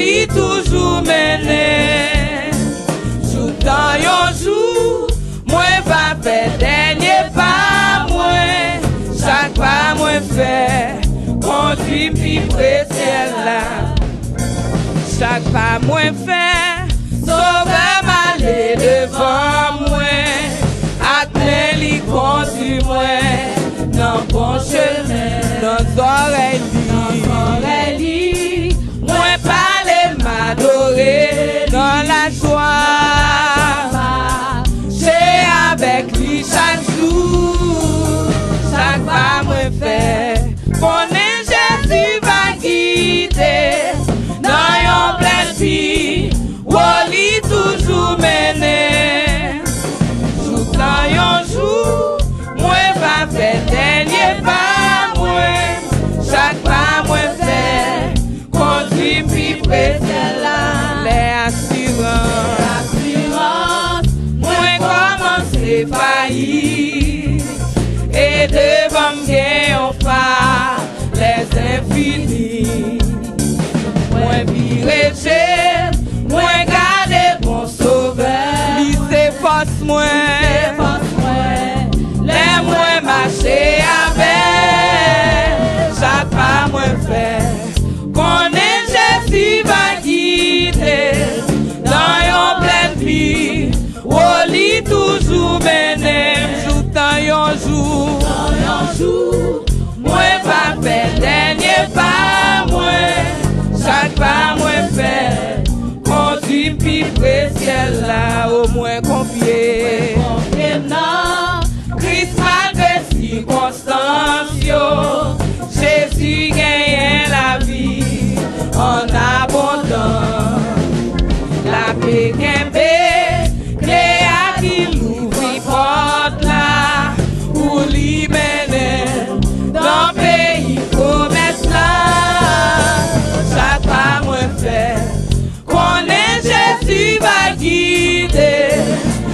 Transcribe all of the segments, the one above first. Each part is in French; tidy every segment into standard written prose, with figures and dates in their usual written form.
li toujours mené. Jour dans yon jour, moi pas fait dernier pas moi. Chaque pas moi fait, conduit puis précieux là. Chaque pas moi fait, sauver m'aller devant moi. Atteint li conduit moi, dans bon chemin, dans oreilles. Moi parler m'adorer, dans la joie. J'ai avec lui chaque jour, chaque pas moi fait. Connais Jésus va guider, dans yon pleine vie, Woli toujours mené. Jour dans yon jour, moi va faire dernier pas moi. Chaque pas moi fait, conduit puis précieux là. Les assurances, moi commence faillir. Et devant m'gien on part les infinis. Moi virer, moi garder bon sauveur. Lycée force moi, les moi marcher avec. Chaque pas moi fait, connais Jésus va guider. Dans yon pleine vie, Woli toujours mené. Jour dans yon jour, moi pas fait dernier pas moi. Chaque pas moi fait, conduit puis précieux là, au moins confié. Non, Christ malgré circonstances, Jésus gagne la vie en abondance. La paix qu'aimé, clé à qui l'ouvre porte là, pour l'y mener dans le pays promesse là. Chaque pas moi fait, connais Jésus va guider.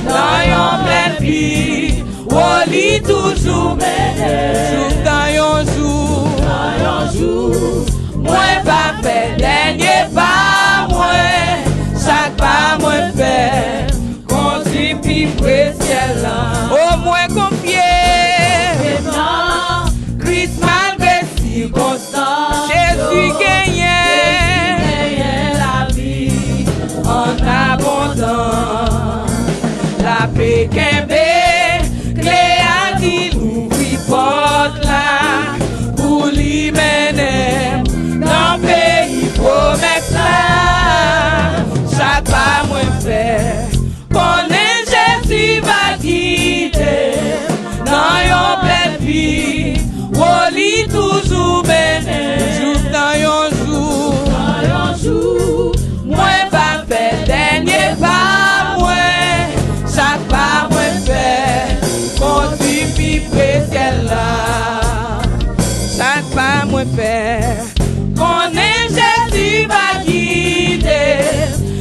Dans yon pleine vie, Woli toujours mené. Jour dans yon jour, moi pas fait dernier pas moi. Chaque pas moi fait, conduit puis précieux là. Au moins confié, Christ malgré circonstances, Jésus gagne la vie en abondance. La paix qu'aimé, clé à qui l'ouvre porte là, pour l'y mener dans le pays promesse là. Chaque pas moi fait, connais Jésus va guider. Dans yon pleine vie, Woli toujours mené. Jour dans yon jour, moi pas fait dernier pas moi. Chaque pas moi fait, conduit puis précieux là. Chaque pas moi fait, connais Jésus va guider.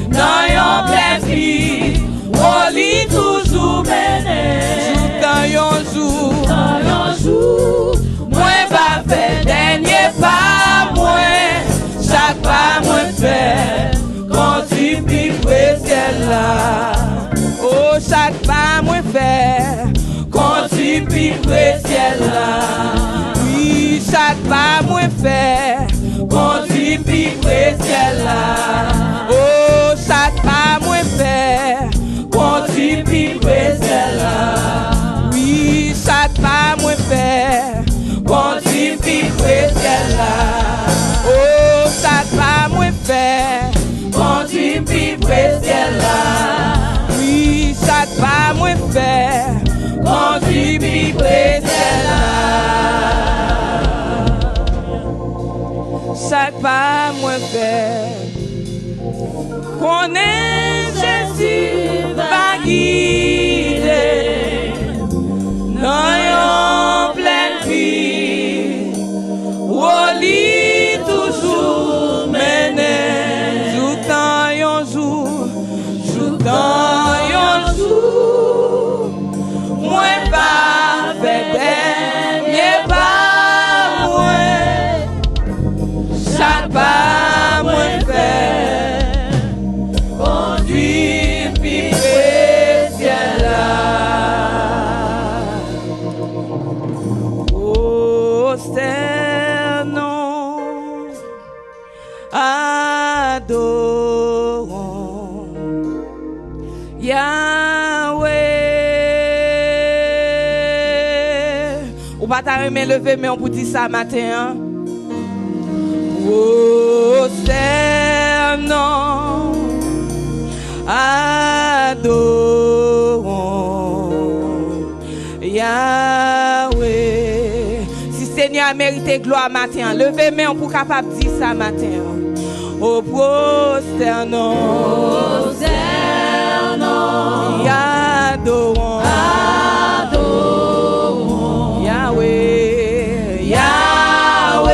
Dans yon pleine vie, Woli toujours mené. Jour dans yon jour, moi pas fait dernier pas moi. Chaque pas moi fait, conduit puis précieux là. Oh, chaque pas moi fait, conduit puis précieux là. Oui, chaque pas moi fait, conduit puis précieux là. Oh, chaque pas moi fait, conduit puis précieux là. Oui, chaque pas moi fait, conduit puis précieux là. Oh, chaque pas moi fait, conduit puis précieux là. Oui, chaque pas moi fait, conduit puis précieux là. Chaque pas moi fait, connais Jésus va guider. Dans yon pleine vie, Woli toujours mené. Jour dans yon jour, moi pas fait dernier pas moi. Chaque pas moi fait, adorons Yahweh. Ou pas t'as remis lever, mais on peut dire ça matin. Hein? Prosternons, adorons Yahweh. Si Seigneur a mérité gloire matin, levez main pour capable dire ça matin. Oh, prosternons, adorons Yahweh, Yahweh.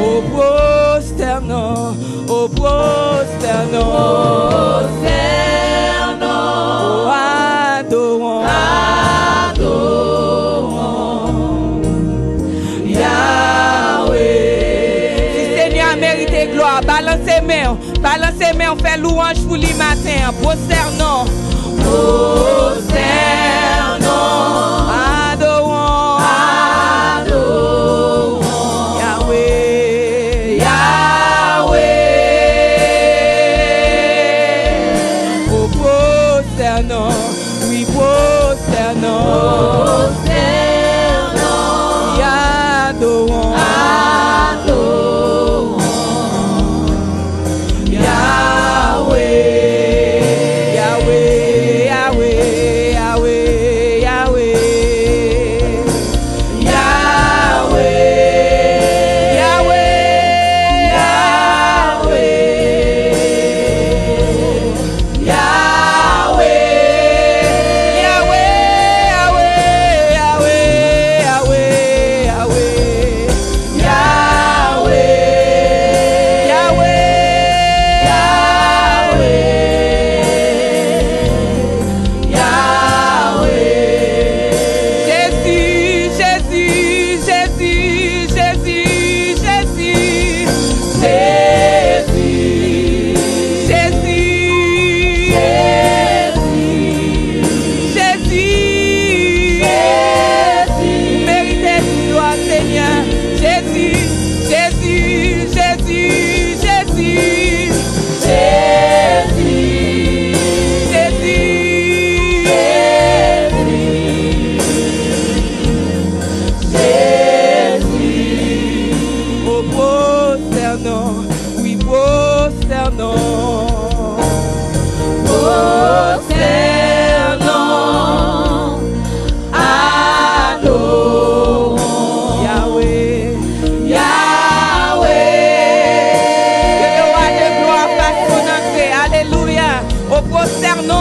Oh, prosternons, oh, prosternons, oh, adorons Yahweh. Si Seigneur a mérité gloire, balancez main, on fait louange pour lui matin. Prosternons, adorons Yahweh, Yahweh. Oh, prosternons, oui, prosternons, adorons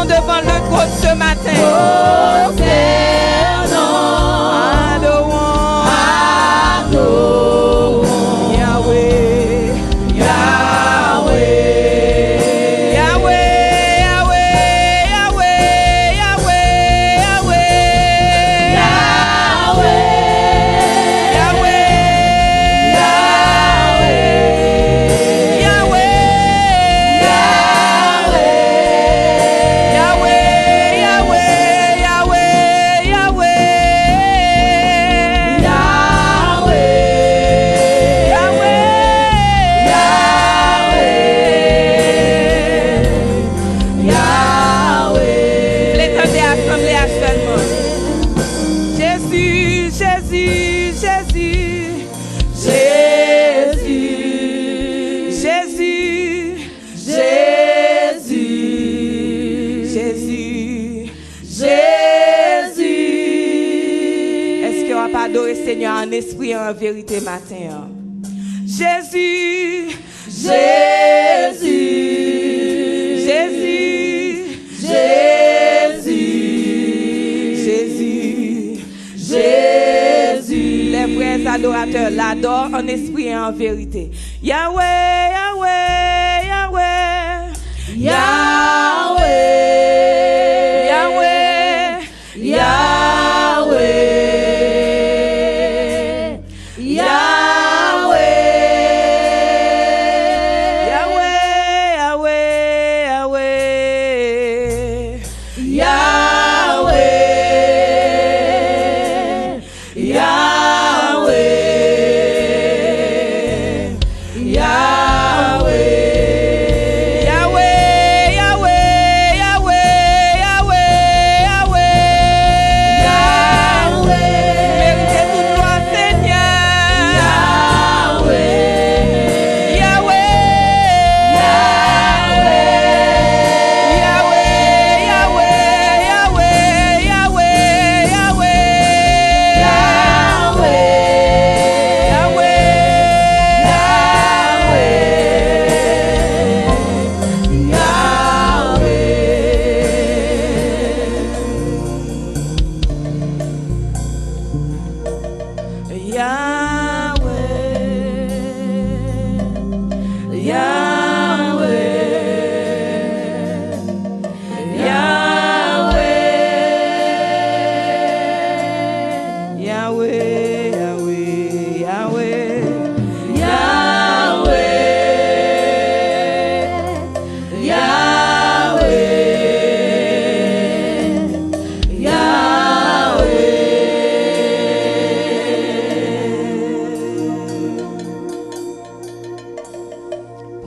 devant le trône ce matin. Adorons Yahweh, Yahweh, Yahweh, Yahweh, Yahweh, Yahweh, Seigneur en esprit et en vérité matin. Jésus, Jésus, Jésus, Jésus, Jésus, Jésus. Les vrais adorateurs l'adorent en esprit et en vérité. Yahweh, Yahweh, Yahweh, Yahweh, Yahweh, Yahweh.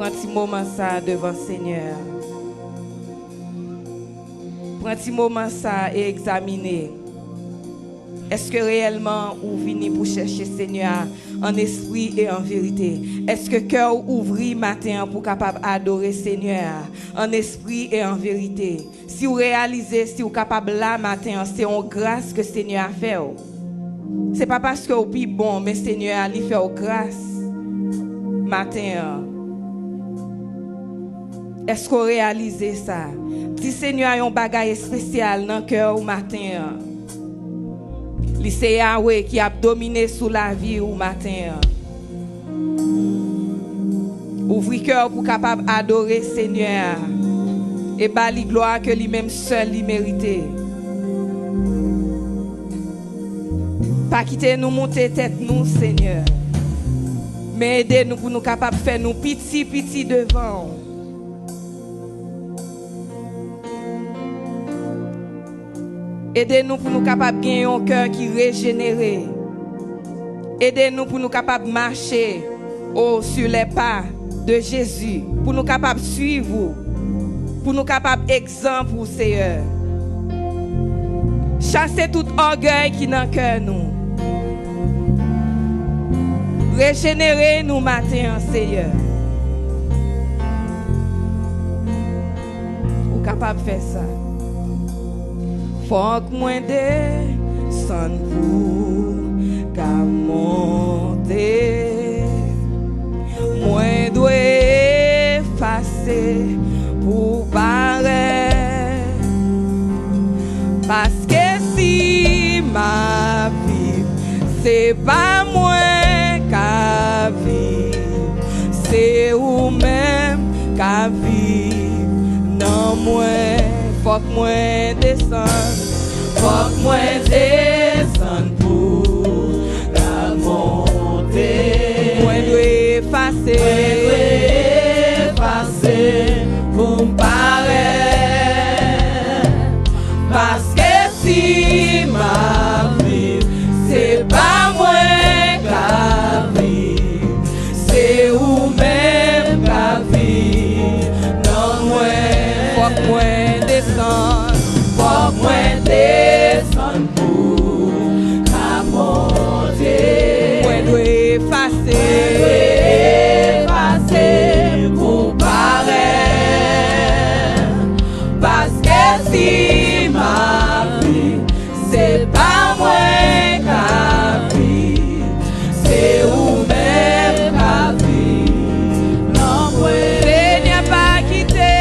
Prends un petit moment ça devant le Seigneur. Prends un petit moment ça et examiner. Est-ce que réellement vous venez pour chercher Seigneur en esprit et en vérité? Est-ce que cœur ouvri matin pour capable adorer Seigneur en esprit et en vérité? Si vous réalisez, si vous capable là matin, c'est une grâce que Seigneur a fait. C'est pas parce que vous êtes bon, mais Seigneur a fait grâce matin. Est-ce que vous réalisez ça? Si Seigneur a un bagage spécial dans le cœur au matin. C'est Yahweh qui a dominé sous la vie au matin. Ouvrez cœur pour capable adorer Seigneur et bali gloire que lui-même seul lui mérite. Pas quitter nous monter tête nous Seigneur, mais aidez-nous pour nous capables faire nous petit devant. Aidez-nous pour nous capables de gagner un cœur qui est régénéré. Aidez-nous pour nous capables de marcher sur les pas de Jésus. Pour nous capables de suivre. Pour nous capables d'exemple, Seigneur. Chassez tout orgueil qui est dans le cœur nous. Régénérez nous matin, Seigneur. Vous êtes capable de faire ça. Faut que moi descende pour qu'à monter. Moi dois effacer pour paraître. Parce que si ma vie, c'est pas moi qu'à vivre, c'est ou même qu'à vivre. Non, moi. Faut que moi descende, faut que moi descende pour la montée. Moi dois effacer pour me paraître. Parce que si ma vie, c'est pas moi qu'à vivre, c'est ou même qu'à vivre. Non, moi, faut que moi faut que moi descende pour qu'à monter. Moi dois effacer pour paraître. Parce que si ma vie, c'est pas moi qu'à vivre, c'est ou même qu'à vivre. Non, moi, Seigneur pas quitter.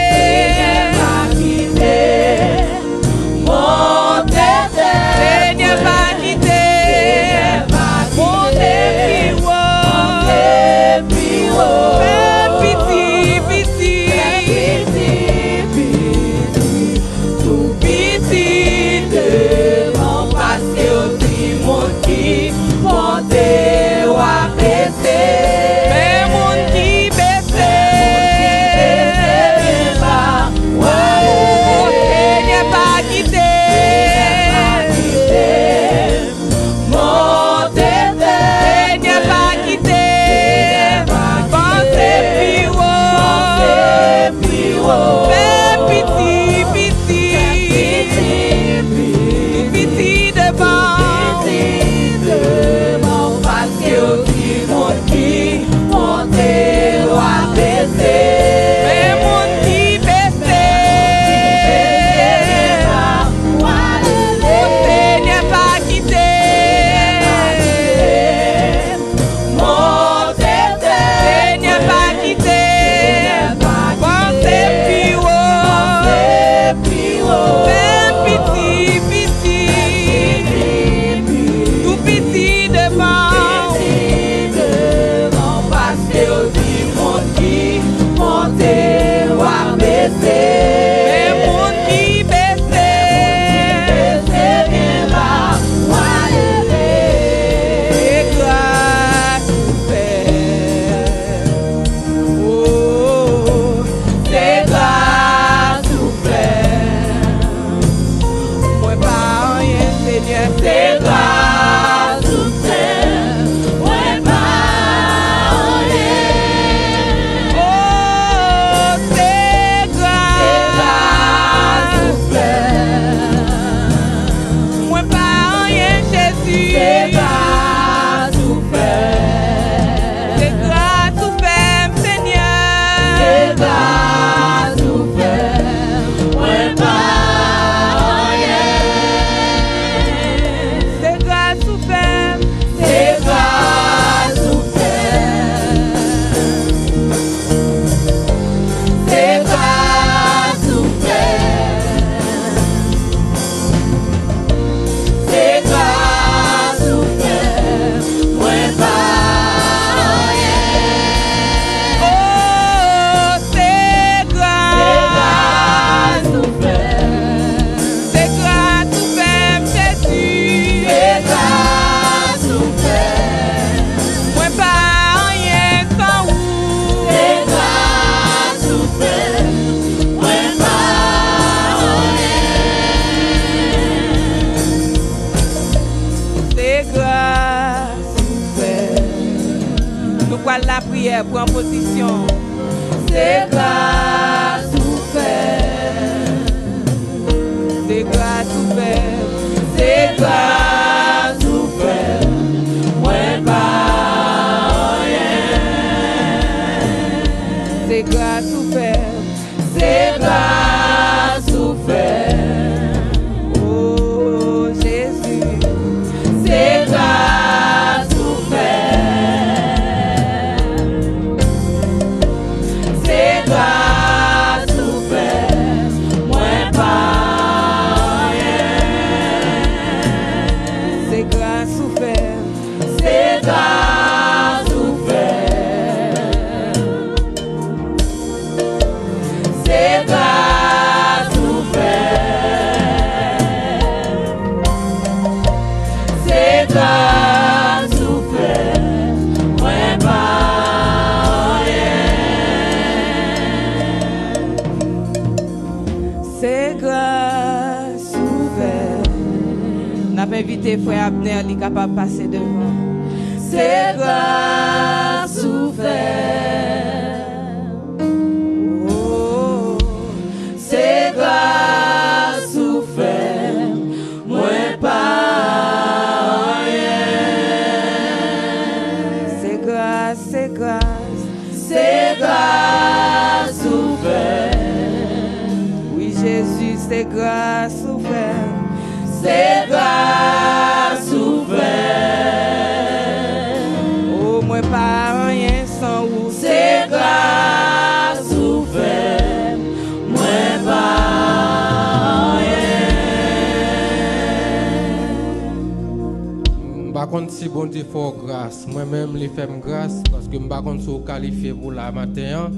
salle la prière, prends position. C'est grâce ouverte. C'est grâce ouverte. C'est grâce ouverte. Moi pas rien. C'est grâce ouverte. C'est grâce ouverte. Oh Jésus. C'est grâce ouverte. C'est grâce ouverte. Moi pas rien. C'est grâce ouverte. C'est grâce ouverte. C'est grâce ouverte. C'est grâce ouverte. Moi pas rien. C'est grâce ouverte. N'a pas invité frère Abner, il est capable de passer devant. C'est grâce ouverte. Oh, c'est grâce ouverte. Moi pas rien. C'est grâce, c'est grâce. C'est grâce ouverte. Oui Jésus, c'est grâce ouverte. C'est grâce ouverte. Oh, moi pas rien sans vous. C'est grâce ouverte. Moi pas rien. Par contre, si bon Dieu fait grâce, moi-même, les fais grâce parce que je ne suis pas qualifié pour la matin.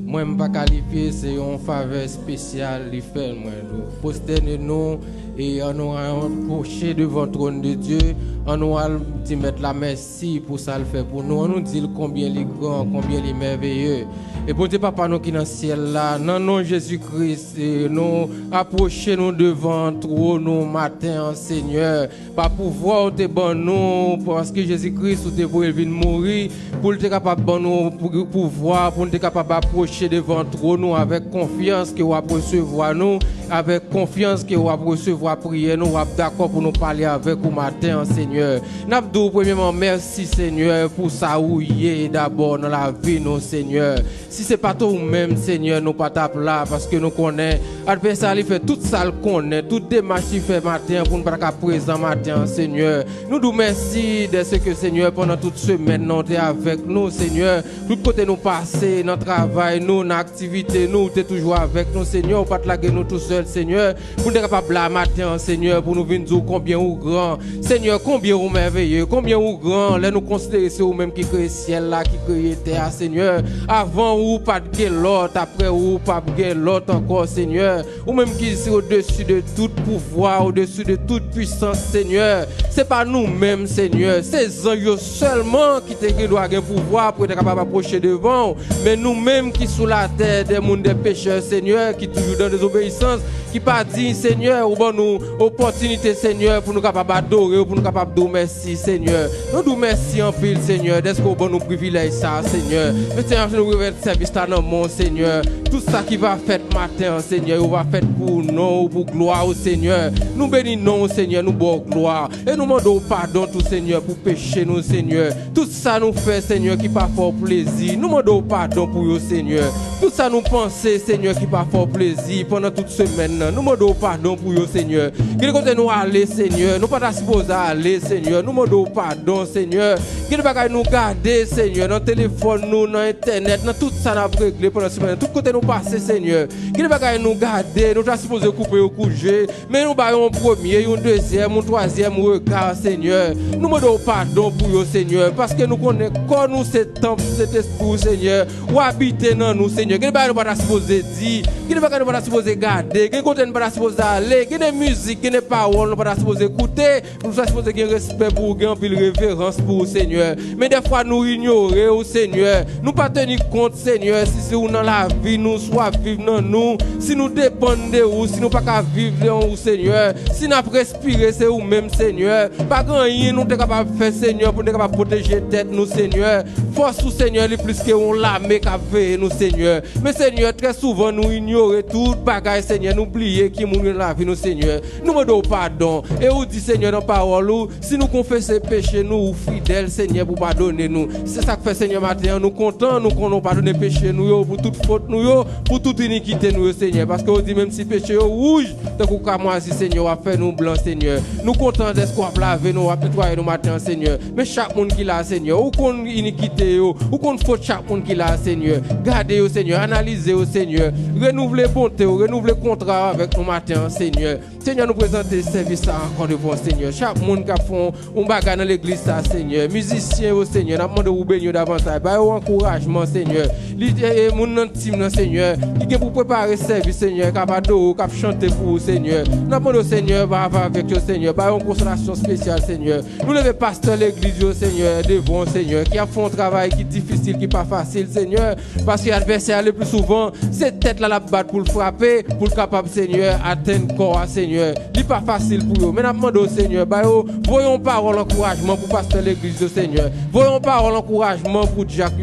Moi, je ne suis pas qualifié, c'est une faveur spéciale. Les fait, moi, prosternez-nous et on nous approcher devant le trône de Dieu. On nous dit mettre la merci pour ça le fait pour nous. On nous dit combien il est grand, combien il est merveilleux. Et bon Dieu, Papa, nous qui dans le ciel là, non, non, Jésus-Christ, nous approcher nous devant le trône nous matin, Seigneur. Pas pouvoir te bon nous, parce que Jésus-Christ, ou te pour il vient mourir, pour être capable de nous pouvoir, pour être capable d'approcher devant le trône nous avec confiance que vous recevoir nous, avec confiance que vous recevoir prier nous, d'accord pour nous parler avec vous matin, Seigneur. Nous premièrement, merci, Seigneur, pour ça où il est d'abord dans la vie, nous, Seigneur. Si ce n'est pas toi-même, Seigneur, nous pas taper là, parce que nous connaissons, l'adversaire, il fait tout ça, il connaît, toute démarche qu'il fait matin pour nous pas présent matin, Seigneur. Nous nous merci de ce que, Seigneur, pendant toute semaine, nous sommes avec nous, Seigneur. Tout côté nous passer, dans le travail, nous, dans l'activité, nous, tu es toujours avec nous, Seigneur. Pas te laguer nous tout seul, Seigneur. Pour nous être capable là matin, Seigneur, pour nous venir dire combien ou grand, Seigneur, combien ou merveilleux, combien ou grand, là nous considérer c'est vous-même qui crée le ciel là, qui crée la terre, Seigneur. Avant ou pas de l'autre, après ou pas de l'autre encore, Seigneur. Ou même qui est au-dessus de tout pouvoir, au-dessus de toute puissance, Seigneur. C'est pas nous-mêmes, Seigneur. C'est eux seulement qui doivent avoir pouvoir pour être capable d'approcher devant. Mais nous-mêmes qui sous la terre, des mondes des pécheurs, Seigneur, qui toujours dans des obéissances, qui pas dit, Seigneur, ou bon nous opportunité, Seigneur, pour nous capables d'adorer, pour nous capables de merci, Seigneur. Nous nous merci en pile, Seigneur, d'être qu'on bon nous privilège ça, Seigneur. Maintenant, nous revenons service là dans mon Seigneur. Tout ça qui va faire matin, Seigneur, on va faire pour nous, pour gloire au Seigneur. Nous bénissons, Seigneur, nous bon gloire. Et nous demandons pardon, tout Seigneur, pour pécher nous, Seigneur. Tout ça nous fait, Seigneur, qui pas fort plaisir. Nous demandons pardon pour vous, Seigneur. Tout ça nous penser, Seigneur, qui pas fort plaisir pendant toute semaine. Nous demandons pardon pour vous, Seigneur. Qu'il côté nous aller, Seigneur. Nous pas supposés aller, Seigneur. Nous demandons pardon, Seigneur. Qu'il va nous garder, Seigneur, dans le téléphone, nous, dans Internet, dans tout ça, nous avons réglé pendant la semaine. Tout côté nous passer, Seigneur. Qu'il va nous garder, nous sommes supposés couper au coucher. Mais nous avons un premier, un deuxième, un troisième regard, Seigneur. Nous demandons pardon pour vous, Seigneur. Parce que nous connaissons nous, cet temple, cet esprit, Seigneur. Ou habiter dans nous, Seigneur. Qu'il va nous pas supposés dire. qui ne pas nous pas supposé garder, qui côté nous pas supposé aller, qui des musiques, qui des paroles nous pas supposé écouter, nous sommes supposé avoir respect pour gain puis révérence pour le Seigneur. Mais des fois nous ignorer au Seigneur, nous pas tenir compte Seigneur si c'est dans la vie nous soit vivre dans nous, si nous dépendons de vous, si nous pas qu'à vivre dans vous Seigneur, si nous respirer c'est vous même Seigneur, pas grand rien nous sommes capables de faire Seigneur pour nous capable protéger tête nous Seigneur. Force au Seigneur est plus que on l'armée qu'a veiller nous Seigneur. Mais Seigneur très souvent nous ignorer tout bagaille Seigneur, nous oublier qui mourir dans la vie nous Seigneur. Nous demandons pardon et vous dit Seigneur dans parole si nous confessons péché nous fidèles Seigneur pour pardonner nous. C'est ça que fait Seigneur matin nous content nous qu'on pardonner péché nous pour toute faute nous pour toute iniquité nous Seigneur parce que on dit même si péché rouge tant qu'on moisi Seigneur a fait nous blanc Seigneur. Nous content d'être qu'on laver nous a nettoyer nous matin Seigneur. Mais chaque monde qui l'a Seigneur ou qu'on iniquité ou qu'on faute chaque monde qui l'a Seigneur. Gardez au Seigneur, analysez au Seigneur, renouvelez bonté, renouvelez contrat avec nous matin Seigneur. Seigneur nous présenter service encore devant Seigneur. Chaque monde qui a fait un bagage dans l'église ça Seigneur. Musiciens au Seigneur, n'a demandé vous bénir davantage. Bah encouragement Seigneur. L'idée mon intime Seigneur, qui est pour préparer service Seigneur, capable de chanter pour vous Seigneur. N'a demandé au Seigneur va avec vous Seigneur, bah une consolation spéciale Seigneur. Nous lever pasteur l'église au Seigneur devant Seigneur qui a fait un travail qui est difficile, qui n'est pas facile Seigneur, parce que l'adversaire le plus souvent c'est tête là la battre pour le frapper, pour le capable Seigneur atteindre corps Seigneur. Il n'est pas facile pour eux. Mais nous demandons au Seigneur, voyons parole encouragement pour pasteur l'église au Seigneur. Voyons parole encouragement pour Jacques.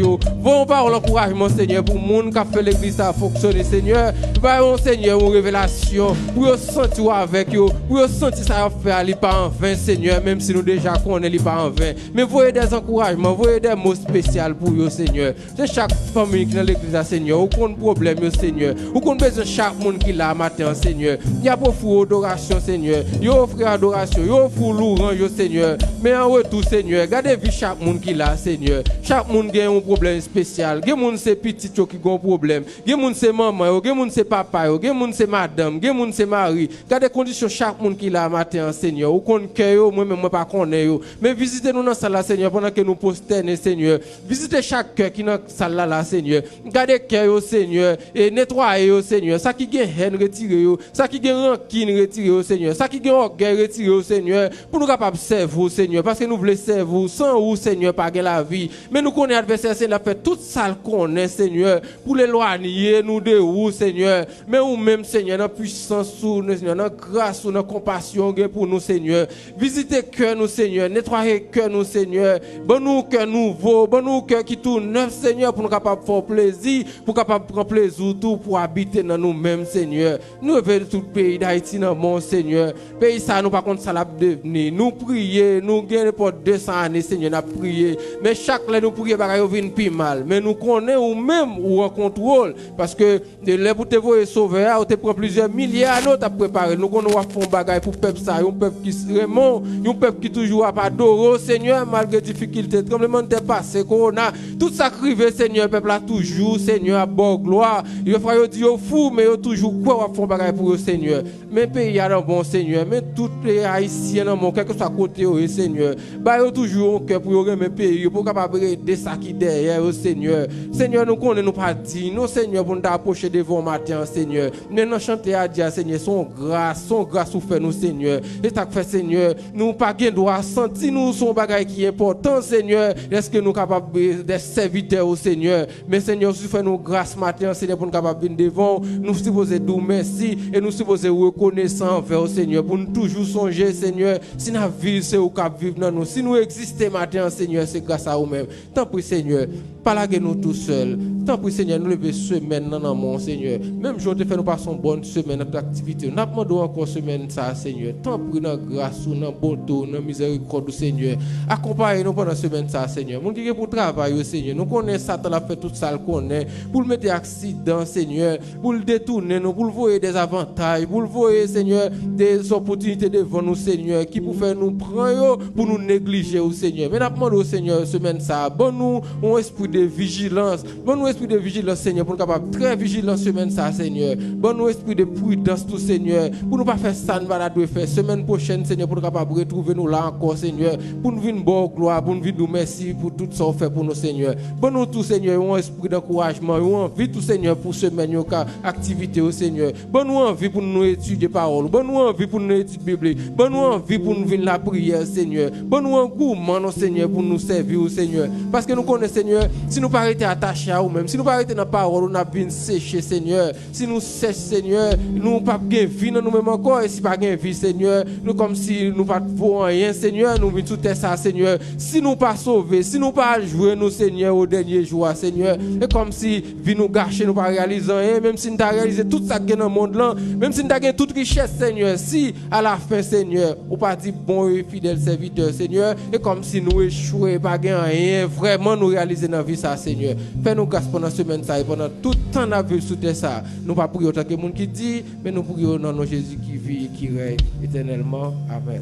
Voyons parole encouragement Seigneur pour le monde qui a fait l'église à fonctionner Seigneur. Voyons Seigneur une révélation pour sentir avec eux, pour sentir ça faire il pas en vain Seigneur, même si nous déjà connaissons il pas en vain. Mais voyez des encouragements, voyez des mots spéciaux pour eux Seigneur. C'est chaque famille qui est dans l'église Seigneur, aucun problème Seigneur. Aucun besoin chaque monde qui l'a matin Seigneur. Il y a beaucoup d'adoration Seigneur. Il offre adoration, il offre louange Seigneur. Mais en retour Seigneur, gardez vie chaque monde qui l'a Seigneur. Chaque monde a un problème spécial. Des monde c'est petit qui ont un problème. Des monde c'est maman, des monde c'est papa, des monde c'est madame, des monde c'est mari. Gardez conditions chaque monde qui l'a matin Seigneur. Ou qu'on cœur moi même moi pas connais yo. Mais visitez nous dans salle Seigneur pendant que nous posternons Seigneur. Visitez chaque cœur qui dans salle là Seigneur. Gardez cœur Seigneur et nettoyez Seigneur. Ça qui gagne haine retirez yo. Ça qui gagne rancune retirez au Seigneur. Ça qui gagne orgueil retirez au Seigneur pour nous capables servir au Seigneur parce que nous voulons servir sans vous Seigneur pas la vie. Mais nous connaissons l'adversaire Seigneur fait toute ça qu'on est Seigneur pour l'éloigner nous de vous Seigneur. Mais nous même Seigneur dans puissance sous nous Seigneur, dans grâce, dans compassion pour nous Seigneur. Visitez cœur nous Seigneur, nettoyez cœur nous Seigneur. Bon nous cœur nouveau, bon nous cœur qui tout neuf Seigneur pour nous capables faire plaisir, pour capable prendre plaisir tout pour habiter dans nous-mêmes Seigneur. Nous veut tout pays d'Haïti dans mon Seigneur. Pays ça nous par contre ça l'a devenir. Nous prier, nous gagnons pour 200 années Seigneur n'a prié. Mais chaque là nous prier bagaille vient plus mal. Mais nous connaissons ou même ou en contrôle parce que les pour te voir sauver, ou te prend plusieurs milliards nous t'a préparé. Nous connaissons font bagaille pour peuple ça, un peuple qui vraiment, un peuple qui toujours a pas d'oro Seigneur malgré difficulté, tremblement de passé corona, tout ça crivé Seigneur peuple a toujours Seigneur à bord gloire. Il frère yo dit yo fou mais yo toujours quoi font bagaille pour Seigneur. Mais pays a un bon Seigneur, mais tous les haïtiens dans mon quel que soit côté au Seigneur. Bah yo toujours un cœur pour remettre pays pour capable aider ça qui derrière au Seigneur. Seigneur nous connaît nous pas dit, non Seigneur pour nous approcher devant matin Seigneur. Mais nous chanter à Dieu Seigneur son grâce ou fait nous Seigneur. Et ça fait Seigneur, nous pas gain droit sentir nous son bagaille qui est important Seigneur. Est-ce que nous capables d'être serviteurs au Seigneur. Mais Seigneur, si fait nous grâce matin Seigneur pour nous capable venir devant, nous supposons dire merci et nous supposons reconnaissant envers Seigneur pour nous toujours songer Seigneur, si nous vivons c'est au cap vivre dans nous, si nous existons matin Seigneur, c'est grâce à vous-même. Tant pis Seigneur, pas laguer nous tout seuls. Tant pis Seigneur, nous lever semaine dans mon Seigneur. Même jour te fait nous passer une bonne semaine notre activité. Nous demandons encore semaine ça Seigneur. Tant pis dans grâce ou dans bonté, dans miséricorde Seigneur. Accompagnez nous pendant semaine ça Seigneur. Mon qui pour travailler Seigneur. Nous connaissons Satan a fait tout ça qu'on est pour le mettre accident Seigneur, pour le détourner nous, pour le voir des avantages, pour le voir Seigneur des opportunités devant nous Seigneur qui pour faire nous prendre pour nous négliger au Seigneur. Mais nous demandons au Seigneur semaine ça. Bon nous un esprit de vigilance. Bon nous esprit de vigilance, Seigneur, pour nous capables très vigilants semaine ça, Seigneur. Bon esprit de prudence, tout, Seigneur, pour nous pas faire ça, nous va faire semaine prochaine, Seigneur, pour nous capables retrouver nous là encore, Seigneur, pour nous venir bonne gloire, pour nous venir nous merci pour tout ça fait pour nous, Seigneur. Bon nous tout, Seigneur, un esprit d'encouragement, un envie tout, Seigneur, pour semaine, activité au Seigneur. Bon nous envie pour nous étudier parole, bon nous envie pour nous étudier Bible, bon nous envie pour nous venir la prière, Seigneur. Bon nous engouement, Seigneur, pour nous servir au Seigneur. Parce que nous connaissons, Seigneur, si nous pas arrêter attachés à nous-mêmes, si nous pas arrêter dans la parole, on a bien séché, Seigneur. Si nous sèchons, Seigneur, nous pas bien vie dans nous-mêmes encore, et si pas bien vie, Seigneur, nous comme si nous pas vaut rien, Seigneur, nous venons tout ça, Seigneur. Si nous pas sauvés, si nous pas jouer nous, Seigneur, au dernier jour, Seigneur, et comme si vie nous gâcher, nous pas réaliser rien, même si nous avons réalisé tout ça qui est dans le monde là, même si nous avons toute richesse, Seigneur, si à la fin, Seigneur, on pas dit bon et fidèle serviteur, Seigneur, et comme si nous échouons, pas rien, vraiment nous réaliser dans la vie ça, Seigneur. Fais-nous grâce pendant la semaine ça et pendant tout le temps la vie sous terre ça. Nous pas prions autant que le monde qui dit, mais nous prions dans nos Jésus qui vit et qui règne éternellement. Amen.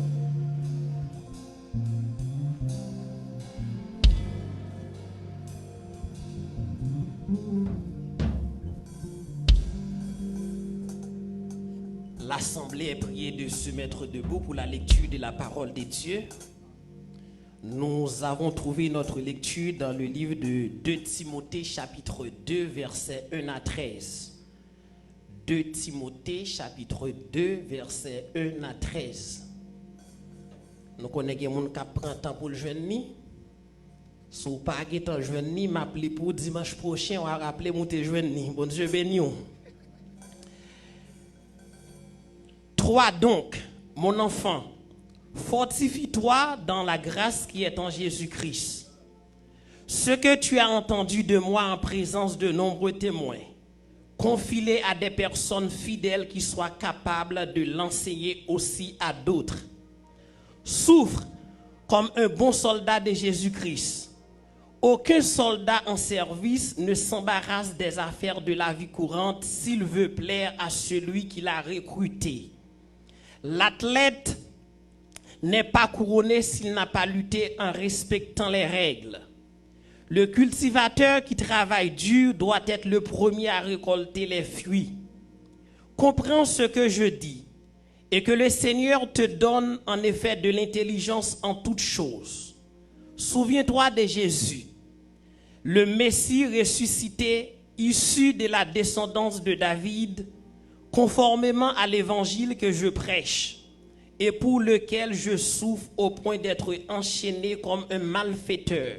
L'Assemblée est priée de se mettre debout pour la lecture de la parole de Dieu. Nous avons trouvé notre lecture dans le livre de 2 Timothée chapitre 2 versets 1 à 13. 2 Timothée chapitre 2 versets 1 à 13. Nous connaissons des gens qui prennent temps pour le jeûner. Si vous n'avez pas temps jeûner, m'appelez pour dimanche prochain, on va rappeler mon jeûner. Bon Dieu béni. 3 donc, mon enfant, fortifie-toi dans la grâce qui est en Jésus-Christ. Ce que tu as entendu de moi en présence de nombreux témoins, confie-les à des personnes fidèles qui soient capables de l'enseigner aussi à d'autres. Souffre comme un bon soldat de Jésus-Christ. Aucun soldat en service ne s'embarrasse des affaires de la vie courante s'il veut plaire à celui qui l'a recruté. L'athlète n'est pas couronné s'il n'a pas lutté en respectant les règles. Le cultivateur qui travaille dur doit être le premier à récolter les fruits. Comprends ce que je dis et que le Seigneur te donne en effet de l'intelligence en toutes choses. Souviens-toi de Jésus, le Messie ressuscité, issu de la descendance de David, conformément à l'évangile que je prêche et pour lequel je souffre au point d'être enchaîné comme un malfaiteur.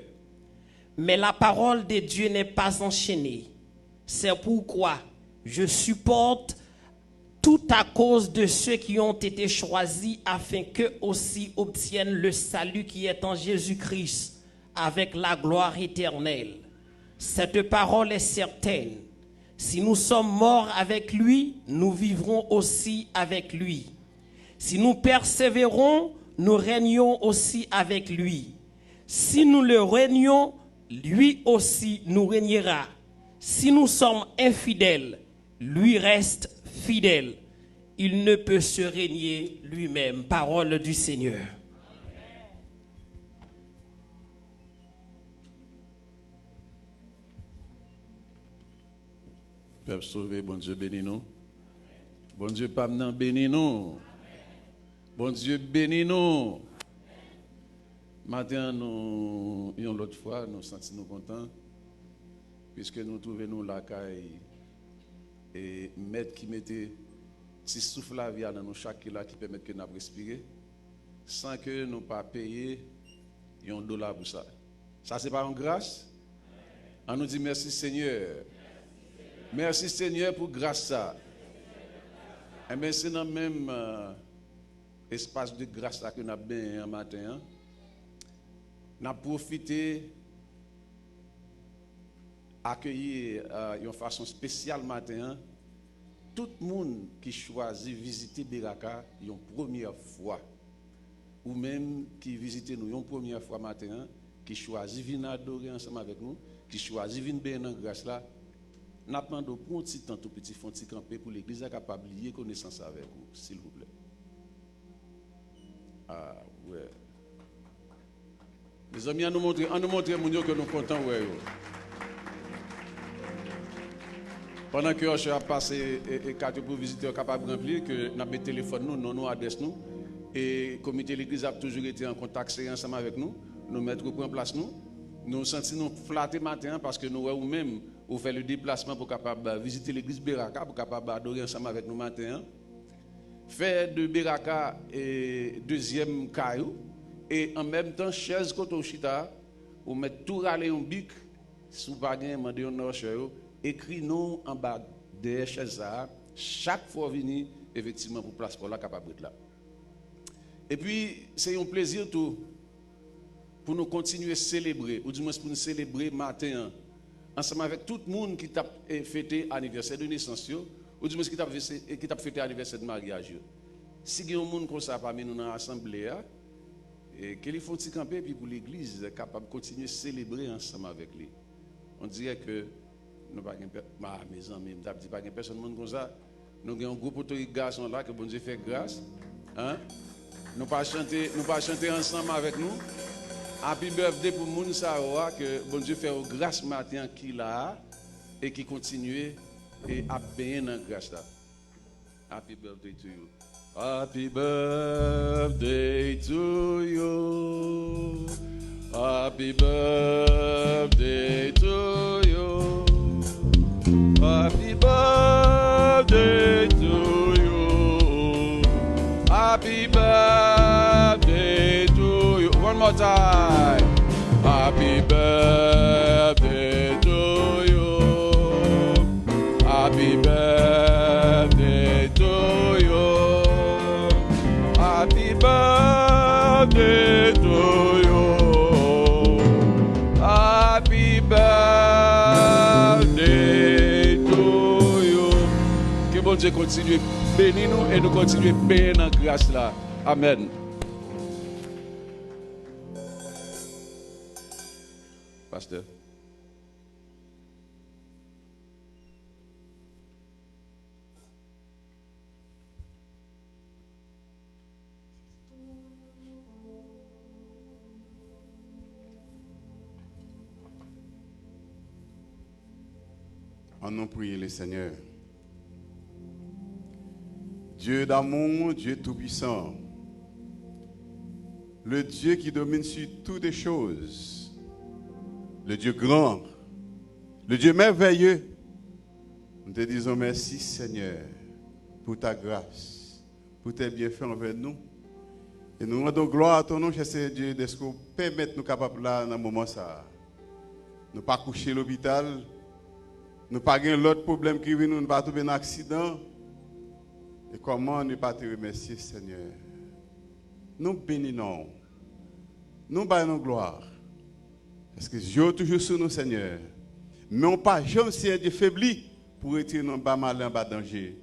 Mais la parole de Dieu n'est pas enchaînée. C'est pourquoi je supporte tout à cause de ceux qui ont été choisis afin qu'eux aussi obtiennent le salut qui est en Jésus-Christ avec la gloire éternelle. Cette parole est certaine. Si nous sommes morts avec lui, nous vivrons aussi avec lui. Si nous persévérons, nous régnons aussi avec lui. Si nous le régnons, lui aussi nous régnera. Si nous sommes infidèles, lui reste fidèle. Il ne peut se régner lui-même. Parole du Seigneur. Peuple sauvé, bon Dieu bénis nous. Bon Dieu pas maintenant bénis nous. Bon Dieu bénis nous. Matin, nous, une autre fois, nous sentons nous contents, puisque nous trouvons nous la caille et maître qui mettait petit souffle à vie dans nos chaque là qui permet que nous respirer, sans que nous pas payer $1 pour ça. Ça, c'est pas une grâce? On nous dit merci Seigneur. Merci Seigneur pour grâce ça. Et bien c'est dans le même espace de grâce là que nous avons bien un matin. Nous avons profité d'accueillir d'une façon spéciale matin tout le monde qui choisit visiter Beraka une première fois. Ou même qui visite nous une première fois matin, qui choisit venir adorer ensemble avec nous, qui choisit venir bien dans grâce là. Nous demandons pour un petit temps, tout petit fond, petit campé pour l'église capable de lier connaissance avec vous, s'il vous plaît. Ah, ouais. Les amis, on nous montre que nous sommes contents, ouais. Pendant que je a passé et carte pour visiteurs capables de remplir, que nous avons téléphone nous, nous adresse nous, et le comité de l'église a toujours été en contact ensemble avec nous, nous mettre au point place nous. Nous sentons nous flattés matin parce que nous ou même ou fait le déplacement pour capable visiter l'église Beraka pour capable adorer ensemble avec nous matin. Faire de Beraka et deuxième caillou et en même temps chaise côté chita ou mettre tout râler un bic sous bagage demander un rocher écrit nous en bas de chaise chaque fois venir effectivement pour place pour la capable là. Et puis c'est un plaisir tout pour nous continuer à célébrer, ou du moins pour nous célébrer matin, ensemble avec tout le monde qui t'a fêté l'anniversaire de naissance, ou du moins qui t'a fêté l'anniversaire de mariage. Si il y a un monde comme ça parmi nous dans l'assemblée, qu'il faut s'y camper, puis pour l'église, capable de continuer à célébrer ensemble avec lui. On dirait que nous n'avons pas mes amis, nous n'avons pas personne comme ça. Nous avons un groupe de garçons là que bon Dieu fait grâce. Hein? Nous pas chanter ensemble avec nous. Happy birthday pour moun Saoa que bon Dieu fait grâce matin qu'il a et qui continue et à bien dans grâce là. Happy birthday to you. Happy birthday to you. Happy birthday to you. Happy birthday to you. Happy birthday to you. One more time. Happy birthday to you. Happy birthday to you. Happy birthday to you. Happy birthday to you. Que bon Dieu continue à bénir nous et nous continuer à bénir dans la grâce là. Amen. Pasteur. En nous prier le Seigneur. Dieu d'amour, Dieu tout-puissant, le Dieu qui domine sur toutes les choses, le Dieu grand, le Dieu merveilleux, nous te disons merci Seigneur pour ta grâce, pour tes bienfaits envers nous. Et nous rendons gloire à ton nom, cher Seigneur Dieu, de ce que permettre nous capables là dans ce moment ça. Nous ne pas coucher à l'hôpital, nous pas avoir l'autre problème qui vient, nous ne pas tomber dans un accident. Et comment ne pas te remercier, Seigneur? Nous bénissons, nous baillons gloire. Parce que Dieu est toujours sur nous, Seigneur. Mais on ne pas jamais, Seigneur Dieu, faibli pour retirer nos bas mal en bas danger.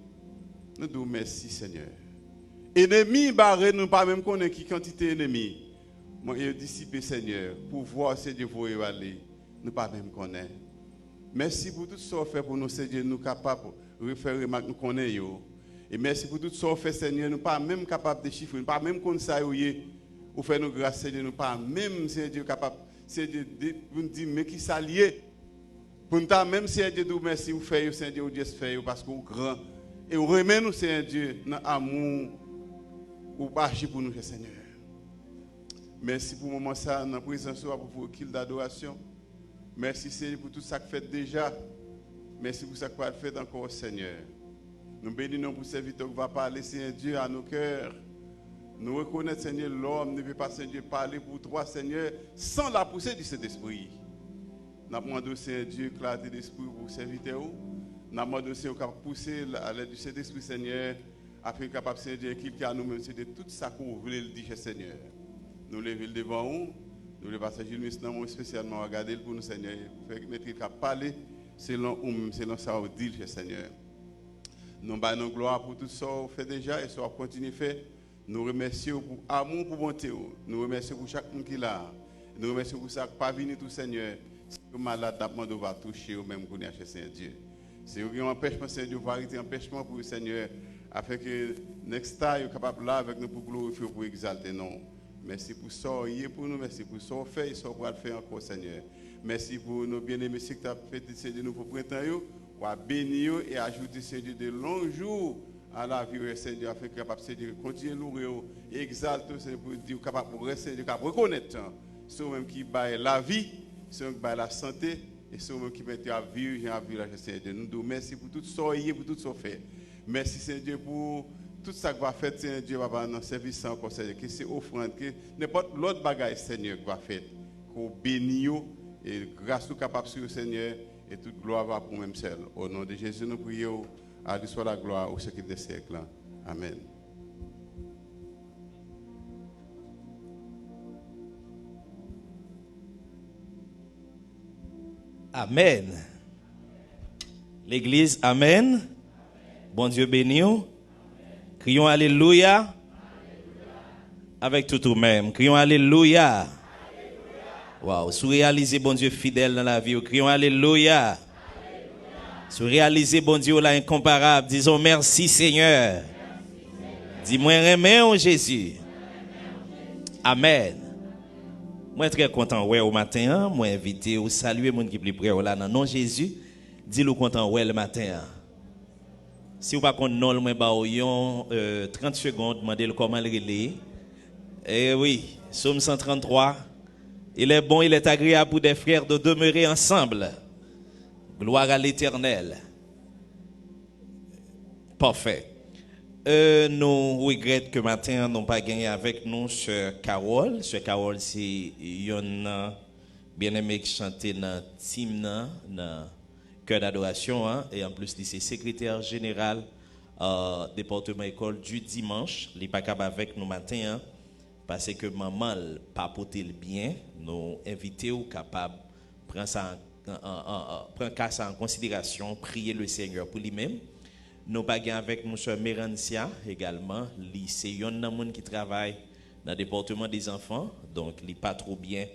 Nous disons merci, Seigneur. Ennemis, barré, nous ne pas même connaître qui quantité d'ennemis. Moi, je dissipe, Seigneur, pour voir, Seigneur, vous aller. Nous ne pas même connaître. Merci pour tout ce que vous faites pour nous, Seigneur, nous capables de refaire remarque nous connaissons. Et merci pour tout ce que vous faites, Seigneur, nous ne pas même capables de chiffrer, nous ne pas même connaître ça, vous faites nous grâce, Seigneur, nous ne pas même, Seigneur, capables, Seigneur, de nous dire, mais qui s'allier. Pour nous, même, Seigneur, Dieu, nous merci, vous faites, Seigneur, vous Dieu, fait, parce que vous grand. Et vous remet nous, Seigneur Dieu, dans l'amour, vous agissez pour nous, Seigneur. Merci pour le moment, ça, dans la présence, pour vos kills d'adoration. Merci, Seigneur, pour tout ça que vous faites déjà. Merci pour ça que vous faites encore, Seigneur. Nous bénissons pour ces serviteurs qui va parler, Seigneur Dieu, à nos cœurs. Nous reconnaissons, Seigneur, l'homme ne peut pas, Seigneur Dieu, parler pour toi, Seigneur, sans la poussée de cet esprit. Nous demandons, Seigneur Dieu, clarté d'esprit pour les serviteurs. Nous demandons, Seigneur, qu'on pousser à l'aide de cet esprit, Seigneur, afin qu'il capable, Seigneur Dieu, qu'il a nous-mêmes, c'est de tout ça qu'on voulait le dire, Seigneur. Nous levons devant nous. Nous voulons passer Jules spécialement regarder pour nous, Seigneur, faire mettre qu'il a parlé selon ça, dit, Seigneur. Nous bannons gloire pour tout ça qu'on fait déjà et ça qu'on continue à faire. Nous remercions pour l'amour, pour bonté. Nous remercions pour chaque monde qui est là. Nous remercions pour ça qui n'est pas venu tout, Seigneur. Si le malade va toucher au même qu'on a, Seigneur Dieu. C'est un empêchement, Seigneur Dieu, va arrêter un empêchement pour le Seigneur, afin que next time, soit capable là avec nous pour glorifier, pour exalter non. Merci pour ça, pour nous, merci pour ça, fait et ça pour le faire encore, Seigneur. Merci pour nos bien-aimés qui ont fait de nous pour printemps, ou à bénir et ajouter, Seigneur, de longs jours à la vie, Seigneur, afin que capable, Seigneur, continuer à louer et exalter, Seigneur, pour dire capable de Seigneur, capable de reconnaître. C'est eux-mêmes qui baillent la vie, c'est eux qui baillent la santé, et c'est eux-mêmes qui mettent à vivre, Seigneur. Nous disons merci pour tout ce qui est, pour tout ce qui fait. Merci, Seigneur, pour tout ça que va faire, Seigneur Dieu, dans le service encore, Seigneur, que c'est offrande, que n'importe l'autre bagage, Seigneur, qui va faire, qu'on bénisse, et grâce au capable sur Seigneur, et toute gloire va pour même seul. Au nom de Jésus, nous prions, à lui soit la gloire au siècle des siècles. Amen. Amen. L'église, amen. Bon Dieu béni. Crions alléluia. Avec tout nous-mêmes. Crions alléluia. Wow. Si vous réalisez bon Dieu fidèle dans la vie, crions alléluia. Si vous réalisez bon Dieu là incomparable, disons merci Seigneur. Dis-moi remercie Jésus. Amen. Moi très content ouais au matin, moi invité ou saluer monde qui plus près là dans nom Jésus, dis-le content ouais le matin. Si vous pas connait non moi ba 30 secondes demander comment le relais. Eh oui, Psaume 133. Il est bon, il est agréable pour des frères de demeurer ensemble. Gloire à l'Éternel. Parfait. Nous regrettons que matin nous n'avons pas gagné avec nous Sœur Carole. Sœur Carole, c'est une bien-aimée qui chantait dans team, dans cœur d'adoration. Et en plus, c'est secrétaire général département école du dimanche. Il n'est pas capable avec nous matin. Parce que maman n'a pas porté le bien. Nous invitons capable de prendre ça en considération, prier le Seigneur pour lui-même. Nous avons avec nous Sœur Mérancia également. C'est un homme qui travaille dans le département des enfants, donc il n'est pas trop bien.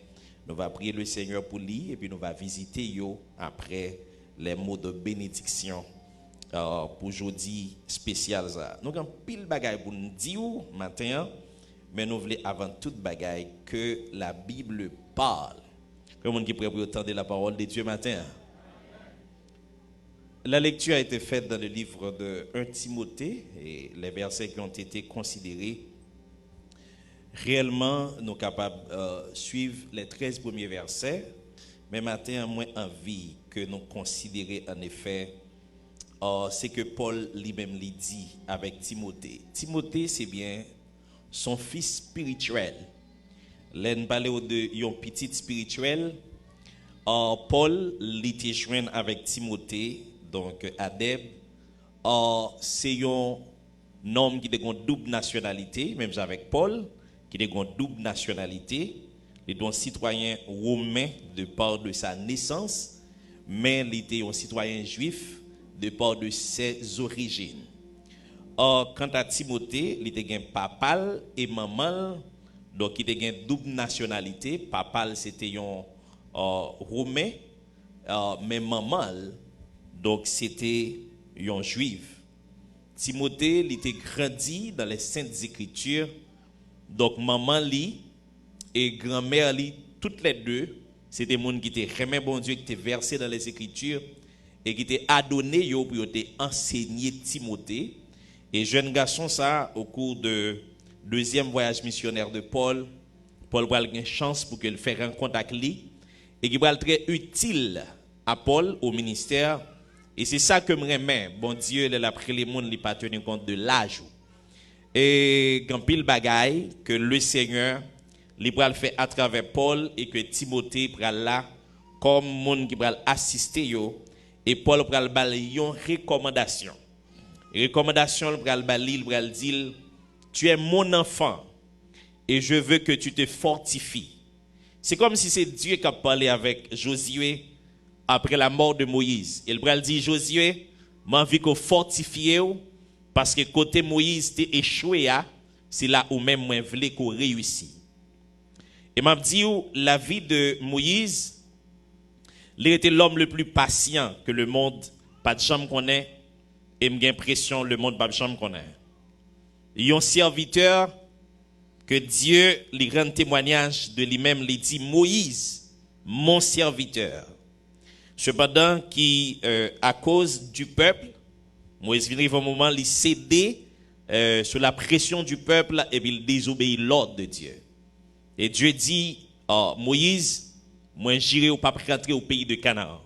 Nous allons prier le Seigneur pour lui et puis nous allons visiter yo après les mots de bénédiction pour jeudi spécial. Nous avons pile de bagaille pour nous dire matin, mais nous voulons avant toute bagaille que la Bible parle. Comment qui prêt pour entendre la parole de Dieu matin? La lecture a été faite dans le livre de 1 Timothée et les versets qui ont été considérés. Réellement, nous sommes capables de suivre les 13 premiers versets, mais maintenant, moi, envie que nous considérions en effet, c'est que Paul lui-même lui dit avec Timothée. Timothée, c'est bien son fils spirituel. Là, nous parlons de son petit spirituel. Paul l'était joint avec Timothée. Donc, Adeb, c'est un homme qui a une double nationalité, même avec Paul, qui a une double nationalité. Il est un citoyen romain de par de sa naissance, mais il était un citoyen juif de par de ses origines. Quant à Timothée, il était un papal et maman, donc il était une double nationalité. Papal, c'était un romain, mais maman, donc, c'était un juif. Timothée, il était grandi dans les Saintes Écritures. Donc, maman, lui, et grand-mère, lui, toutes les deux, c'était des gens qui étaient vraiment bon Dieu, qui étaient versés dans les Écritures et qui étaient adonnés pour enseigner Timothée. Et jeune garçon, ça, au cours de deuxième voyage missionnaire de Paul va avoir une chance pour qu'il fasse rencontre avec lui et qui va être très utile à Paul au ministère. Et c'est ça que je remets. Bon Dieu, il a pris les gens, il n'a pas tenu compte de l'âge. Et quand pile bagaille que le Seigneur, il va le faire à travers Paul et que Timothée va là comme monde qui va assister yo. Et Paul va le une recommandation. Recommandation, il va dire, tu es mon enfant et je veux que tu te fortifies. C'est comme si c'est Dieu qui a parlé avec Josué après la mort de Moïse. Il va dire, Josué, j'ai envie que fortifier parce que côté Moïse t'es échoué, c'est là où même moi voulais qu'on réussisse. Et m'a dit la vie de Moïse, il était l'homme le plus patient que le monde pas de jamais connaît et j'ai l'impression le monde pas de jamais connaît. Il y a un serviteur que Dieu lui rend témoignage de lui-même, lui dit Moïse, mon serviteur. Cependant, à cause du peuple, Moïse vient au moment il cédait sous la pression du peuple et puis il désobéit l'ordre de Dieu. Et Dieu dit, Moïse, moi j'irai au pas rentrer au pays de Canaan.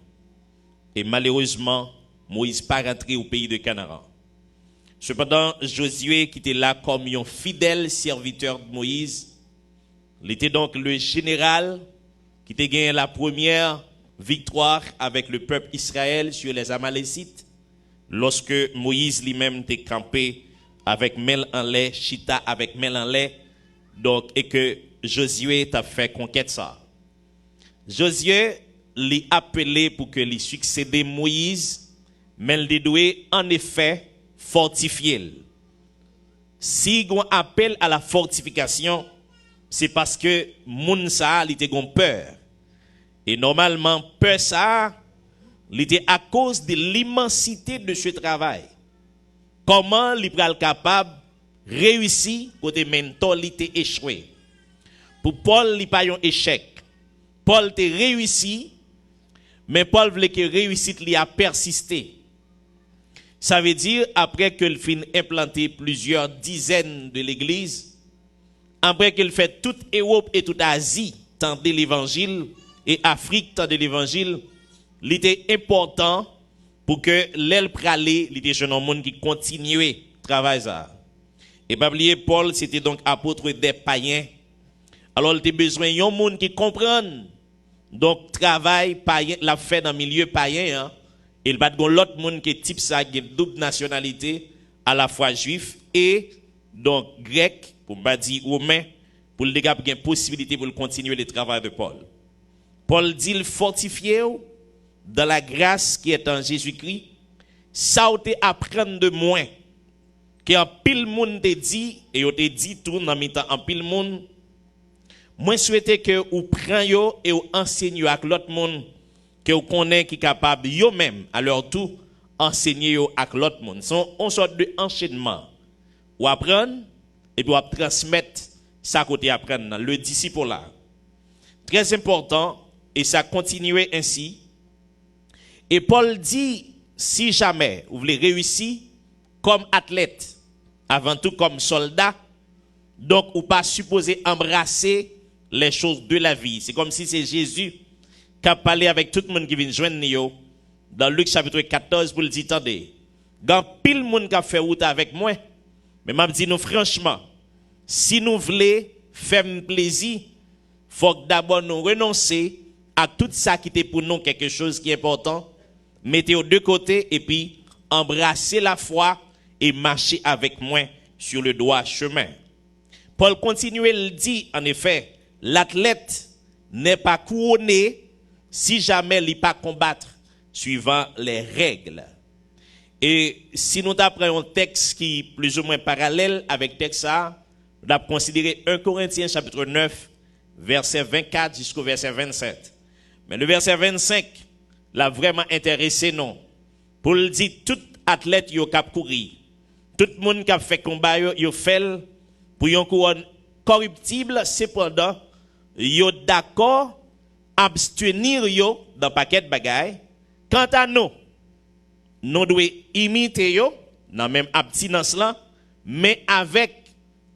Et malheureusement, Moïse pas rentré au pays de Canaan. Cependant, Josué, qui était là comme un fidèle serviteur de Moïse, il était donc le général qui a gagné la première victoire avec le peuple Israël sur les Amalécites, lorsque Moïse lui-même était campé avec Mel en lait, Chita avec Mel en lait, donc, et que Josué t'a fait conquête ça. Josué l'a appelé pour que lui succède Moïse, mais il doit en effet fortifier. Si on appelle à la fortification, c'est parce que moun sa li te gon peur. Et normalement, peur ça, il était à cause de l'immensité de ce travail. Comment il est capable de réussir côté mentor il était échoué. Pour Paul, il pas un échec. Paul a réussi, mais Paul voulait que réussite lui a persisté. Ça veut dire, après qu'il fin implanté plusieurs dizaines de l'église, après qu'il fait toute Europe et toute Asie tenter l'évangile, et Afrique tenter l'évangile, il était important pour que l'aile pralé, il était jeune monde qui continuait travailler ça. Et pas oublier, Paul, c'était donc apôtre des païens. Alors, il était besoin d'un monde qui comprenne. Donc, travail païen, l'a fait dans le milieu païen, hein. Il va de l'autre monde qui est type ça, qui est double nationalité, à la fois juif et donc grec, pour ne pas dire romain, pour le gars qui a une possibilité pour continuer le travail de Paul. Paul dit il fortifié dans la grâce qui est en Jésus-Christ, ça a été apprendre de moins, que en pile monde te dit, et on te dit tout dans mi temps en pile monde, moi souhaite que vous preniez et vous enseignez avec l'autre monde, que vous connaissez qui est capable, eux-mêmes, à leur tour, enseigner avec l'autre monde. C'est une sorte d'enchaînement. Ou apprendre, et puis vous transmettre ça côté apprendre, le disciple là. Très important, et ça continue ainsi. Et Paul dit, si jamais vous voulez réussir comme athlète, avant tout comme soldat, donc vous pas supposé embrasser les choses de la vie. C'est comme si c'est Jésus qui a parlé avec tout le monde qui vient joindre nous dans Luc chapitre 14 pour le dire, attendez, quand pile monde qui a fait route avec moi, mais m'a dit nous franchement, si nous voulons faire plaisir, faut que d'abord nous renoncer à tout ça qui était pour nous quelque chose qui est important, mettez aux deux côtés et puis embrasser la foi et marcher avec moi sur le droit chemin. Paul continue, il dit en effet, l'athlète n'est pas couronné si jamais il n'est pas combattre suivant les règles. Et si nous apprenons un texte qui est plus ou moins parallèle avec le texte ça, nous avons considéré 1 Corinthiens chapitre 9, verset 24 jusqu'au verset 27. Mais le verset 25 l'a vraiment intéressé, non. Pour le dire, tout athlète qui a couru, tout le monde qui a fait combat, il a fait pour une couronne corruptible, cependant, il est d'accord abstenir dans paquet de bagailles. Quant à nous, nous devons imiter dans la même abstinence là, mais avec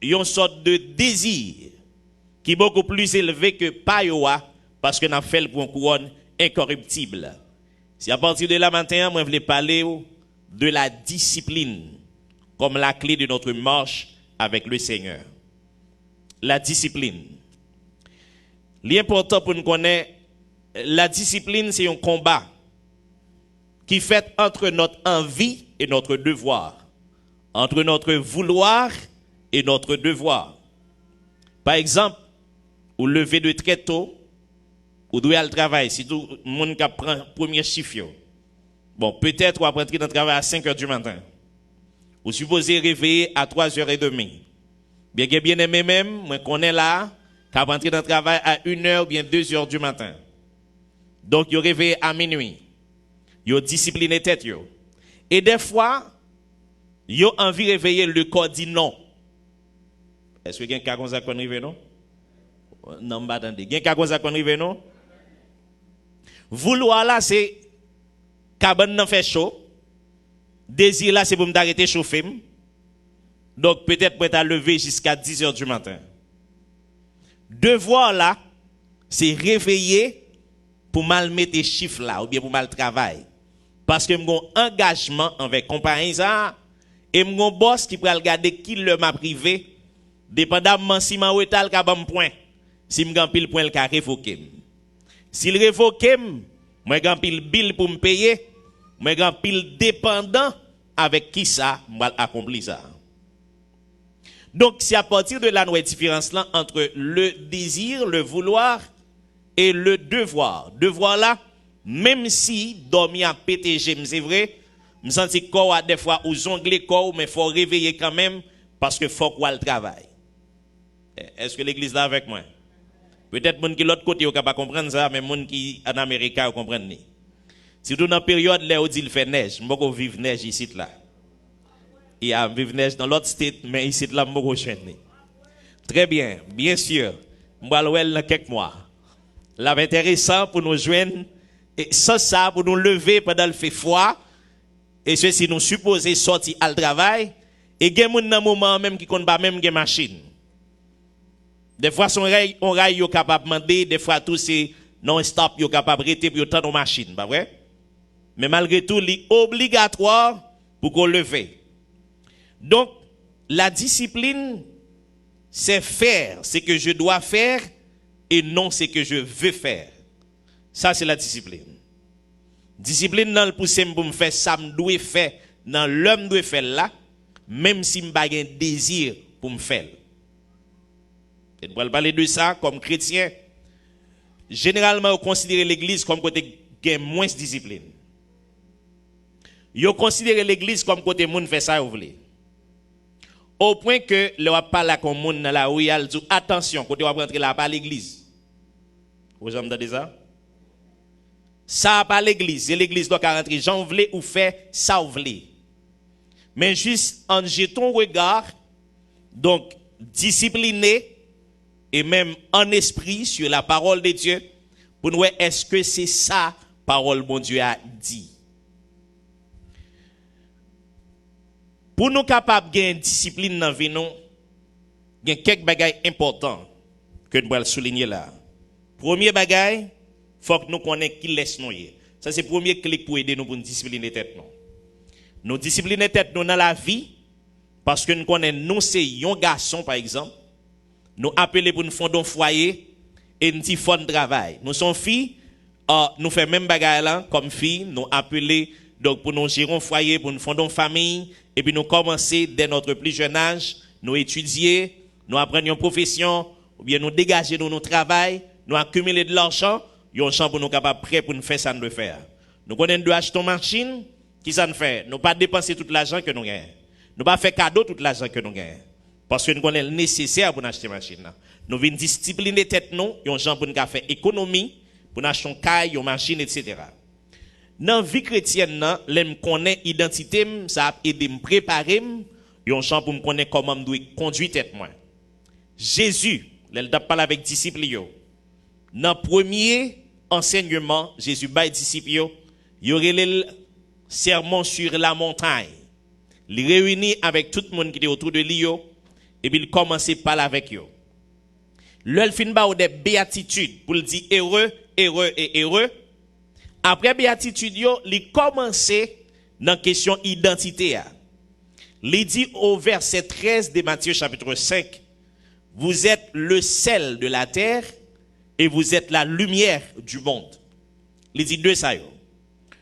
une sorte de désir qui est beaucoup plus élevé que Payoa, parce que nous avons fait pour une couronne incorruptible. Si à partir de là maintenant, moi je voulais parler de la discipline comme la clé de notre marche avec le Seigneur. La discipline. L'important pour nous connaître, la discipline, c'est un combat qui fait entre notre envie et notre devoir, entre notre vouloir et notre devoir. Par exemple, vous levez de très tôt, vous devez aller travailler. Si tout le monde qui prend le premier chiffre, bon, peut-être vous allez rentrer dans le travail à 5 h du matin. Vous supposez réveiller à 3 h 30. Bien que bien aimé même, moi qu'on est là, qui a rentré dans le travail à 1 h ou bien 2 h du matin. Donc, vous réveillez à minuit. Vous disciplinez tête. Et des fois, vous avez envie de réveiller le corps dit non. Est-ce que quelqu'un a qu'on arrive non? Non, pas attendez. Quelqu'un a qu'on arrive non? Vouloir là, c'est cabane nan fait chaud. Désir là c'est pour m'arrêter chauffer. Donc peut-être pour être lever jusqu'à 10h du matin. Devoir là, c'est réveiller pour mal mettre des chiffres là ou bien pour mal travailler. Parce que mon engagement avec compagnie ça et mon boss qui peut regarder qui le m'a privé dépendamment si m'a retard ka bon point. Si m'gan pile point le ka révoquer. S'il révoque, moi gan pile bill pour me payer, moi gan pile dépendant avec qui ça m'a accompli ça. Donc c'est à partir de là nous différence là entre le désir, le vouloir et le devoir. Devoir là, même si dormir à PTG, c'est vrai, me senti corps des fois ou jongler corps mais faut réveiller quand même parce que faut qu'on le travail. Est-ce que l'église là avec moi? Peut-être moun qui l'autre côté ou capable comprendre ça mais moun qui en Amérique ou comprendre ni. Surtout dans la période là où il fait neige, m'ko vivre neige ici là. Il y a vivre neige dans l'autre state mais ici là m'ko joindre. Très bien, bien sûr. M'ba l'ouel dans quelques mois. Là intéressant pour nous joindre et sans ça pour nous lever pendant le fait froid et ceci nous supposer sortir al travail et gen moun nan moment même qui compte pas même gen machine. Des fois son rail on rail yo capable demander, des fois tout c'est non stop yo capable arrêter pour autant nos machines, pas vrai? Mais malgré tout li obligatoire pour qu'on lever. Donc la discipline c'est faire ce que je dois faire et non ce que je veux faire. Ça c'est la discipline. Discipline dans le pousser pour me faire ça me doit faire dans l'homme doit faire là même si me pas un désir pour me faire. Et nous allons parler de ça comme chrétien. Généralement on considère l'église comme côté qui a moins de discipline. Yo considère l'église comme côté monde fait ça vous voulez. Au point que le va parler comme monde dans la rue il dit attention côté va rentrer là pas l'église. Vous entendez ça? Ça pas l'église, et l'église doit rentrer j'en voulais ou faire ça vous voulez. Mais juste en jetant regard donc discipliné et même en esprit sur la parole de Dieu pour nous voir est-ce que c'est ça parole bon Dieu a dit. Pour nous capables de gagner discipline dans vie nous, il y a quelques bagages importants que nous allons souligner là. Premier bagage, faut que nous connaissions qui laisse nous. Ça c'est le premier clic pour aider nous pour nous discipliner tête nous. Nous discipliner tête nous dans la vie parce que nous connaissons nous c'est un garçon par exemple, nous appeler pour nous fonder un foyer et nous font de travail. Nous sommes filles, nous faisons même bagage là comme filles, nous appeler donc pour nous gérer un foyer, pour nous fonder une famille et puis nous commencer dès notre plus jeune âge, nous étudier, nous apprendre une profession ou bien nous dégager de notre travail, nous accumuler de l'argent, un champ pour nous capables prêts pour nous faire ça nous le faire. Nous connaissons de acheter une machine, qui ça nous fait? Nous pas dépenser tout l'argent que nous gagnons. Nous pas faire cadeau tout l'argent que nous gagnons. Parce que nous connaissons le nécessaire pour acheter une machine. Nous venons discipliner tête nous, un champ pour nous faire économie, pour acheter une caille, une machine, etc. Dans la vie chrétienne, je connais l'identité, ça a aidé à me préparer, un champ pour me connaître comment je dois conduire tête moi. Jésus, il a parlé avec les disciples. Dans le premier enseignement, Jésus bat les disciples, il y aurait le sermon sur la montagne. Il réunit avec tout le monde qui était autour de lui, et puis il commence à parler avec eux. Le fin ba des béatitudes pour le dire heureux, heureux et heureux. Après béatitude, il commence dans la question identité. Il dit au verset 13 de Matthieu chapitre 5, vous êtes le sel de la terre et vous êtes la lumière du monde. Il dit deux ça.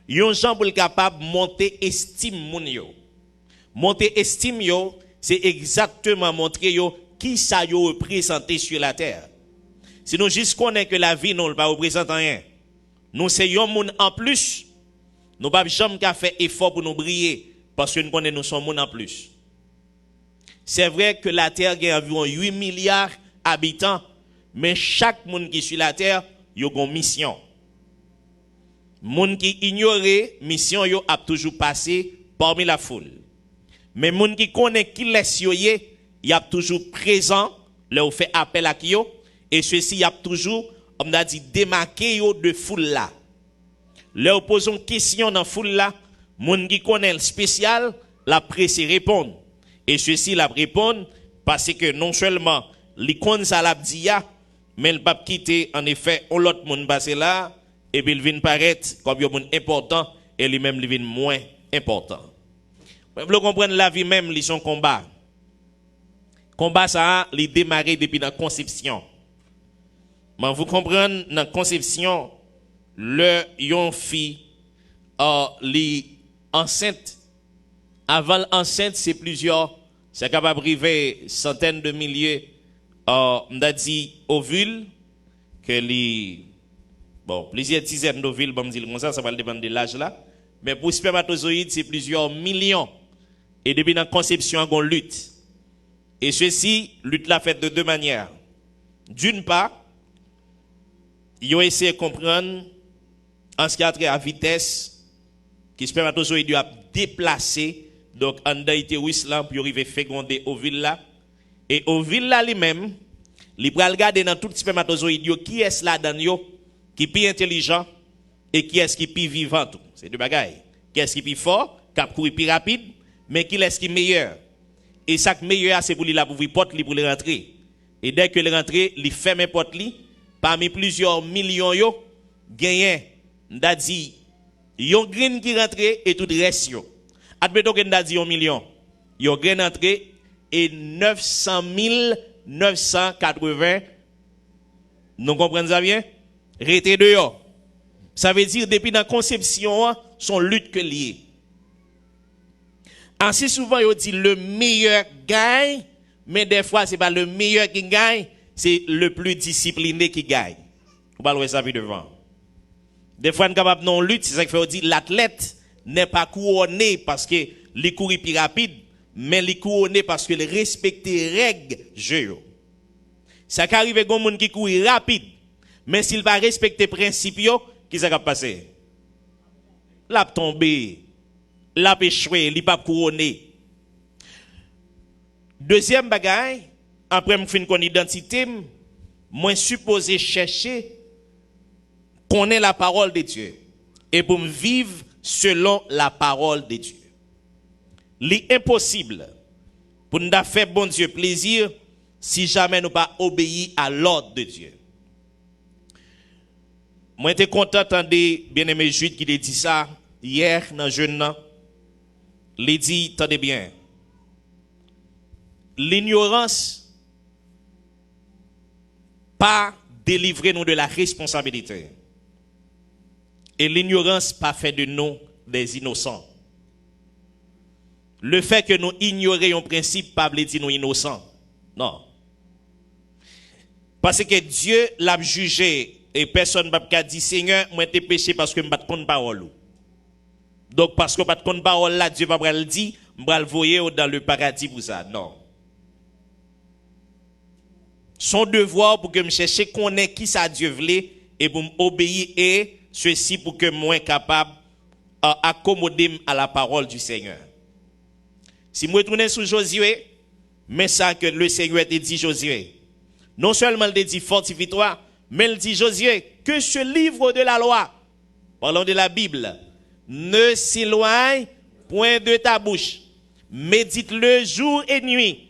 Yon gens pour capable monter estime moun yo. Monter estime yo, c'est exactement montrer yo qui ça yo représenté sur la terre. Si nous juste connaît que la vie non pas représente rien. Nous c'est yon moun en plus. Nous pas jamais qu'à faire effort pour nous briller parce que nous connaissons nous sommes moun en plus. C'est vrai que la terre a environ 8 milliards d'habitants, mais chaque monde qui sur la terre, yo une mission. Moun qui ignorait mission yo a toujours passé parmi la foule. Mais moun qui connaît qui laisse yo y a toujours présent, leur fait appel à yo et ceci y a toujours on a dit démarqué yo de foule là. leur posons question dans foule là, moun qui connaît le spécial, la pressé répondre. Et ceci la répondre parce que non seulement li kon ça l'a dit mais le pape quitter en effet on l'autre moun passé là et puis il vient paraître comme un moun important et lui-même il vient moins important. Vous voulez comprendre la vie même li son combat. Combat ça li démarré depuis la conception. Mais vous comprenez dans la conception le yon fille li enceinte avant l'enceinte c'est plusieurs c'est capable d'arriver centaines de milliers on a dit ovules que les bon plusieurs dizaines d'ovules bon dire comme ça va dépendre de l'âge là mais pour spermatozoïdes c'est plusieurs millions et depuis la conception on lutte et ceci lutte la fait de deux manières. D'une part ils ont essayé de comprendre en ce qui a trait à vitesse que spermatozoïde a déplacé donc en d'utérus là pour arriver féconder ovule là et ovule là lui-même il va regarder dans tout spermatozoïde qui est là dans yo qui plus intelligent et qui est qui plus vivant tout c'est deux bagailles qui est qui plus fort qui courir plus rapide mais qui est qui meilleur et ça qui meilleur c'est pour lui là pour ouvrir porte li pour le rentrer et dès que le rentrer il ferme porte li parmi plusieurs millions yo gagné nda dit yon green qui rentre et tout reste yo admettons que nda dit 1 million yon green rentre et 900 980 nous comprenons ça bien rete dehors ça veut dire depuis dans conception son lutte que lié assez souvent on dit le meilleur gagne mais des fois c'est pas le meilleur qui gagne c'est le plus discipliné qui gagne on va le voir ça devant des fois on est capable non lutte c'est ça qui fait dire l'athlète n'est pas couronné parce que il courir plus rapide mais il couronné parce que il respecte règles jeu ça qui arrive gon monde qui courir rapide mais s'il va respecter principes qui ça va passer l'a tomber l'a échoué il pas couronné deuxième bagaille après me fin connait identité moi supposé chercher connaître la parole de Dieu et pour me vivre selon la parole de Dieu. L'impossible pour nous faire bon Dieu plaisir si jamais nous pas obéir à l'ordre de Dieu. Moi j'étais content d'entendre bien-aimé Jude qui dit ça hier dans jeune. Il dit attendez bien. L'ignorance pas délivrer nous de la responsabilité. Et l'ignorance pas fait de nous des innocents. Le fait que nous ignorions un principe pas veut dire nous innocents. Non. Parce que Dieu l'a jugé et personne ne peut dire Seigneur, moi t'ai péché parce que je ne pas de parole. Donc parce que pas de parole là Dieu va le dire, va le voyer dans le paradis pour ça. Non. Son devoir pour que me chercher connaître qui ça Dieu voulait et pour m'obéir et ceci pour que moi capable accommoder à la parole du Seigneur. Si moi retourner sur Josué, mais ça que le Seigneur te dit Josué, non seulement il te dit fortifie-toi, mais il dit Josué que ce livre de la loi, parlons de la Bible, ne s'éloigne point de ta bouche, médite-le jour et nuit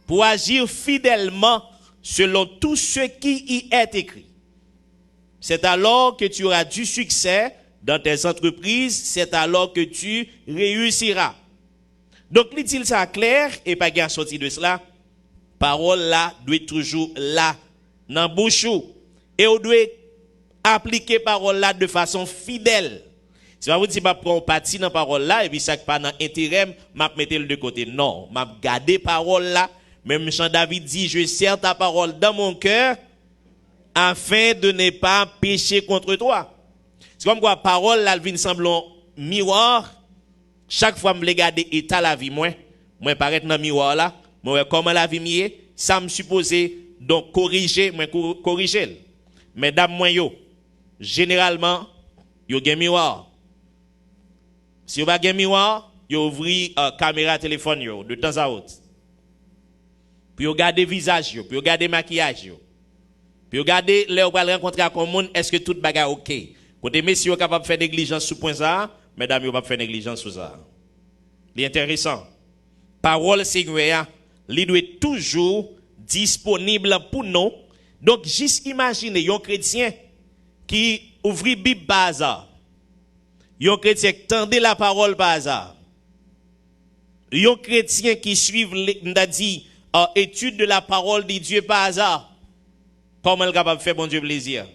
pour agir fidèlement selon tout ce qui y est écrit. C'est alors que tu auras du succès dans tes entreprises, c'est alors que tu réussiras. Donc, il dit ça clair et pas gain sorti de cela. Parole là doit être toujours là dans bouche et on doit appliquer parole là de façon fidèle. Si vous dites pas prendre parti dans parole là et puis ça pas dans intérêt, m'a mettre le de côté. Non, m'a garder parole là. Même Jean David dit je serre ta parole dans mon cœur afin de ne pas pécher contre toi. C'est comme quoi parole là vient semblant miroir. Chaque fois me regarder état la vie moi paraître dans miroir là, moi comment la vie mieux, ça me supposé donc corriger corriger. Mesdames moi yo, généralement yo gen miroir. Si vous pas gen miroir, yo ouvri caméra téléphone yo de temps à autre. Puis regarder visage yo, puis regarder maquillage yo. Puis regarder là où va rencontrer avec monde, est-ce que tout bagarre OK? Côté messieurs capable de faire négligence sur point ça, mesdames yo pas faire négligence sur ça. C'est intéressant. Parole Seigneur, il doit être toujours disponible pour nous. Donc juste imaginez un chrétien qui ouvre Bible par hasard. Un chrétien qui tendait la parole par hasard. Un chrétien qui suit étude de la parole de Dieu par hasard. Comment est capable de faire bon Dieu plaisir?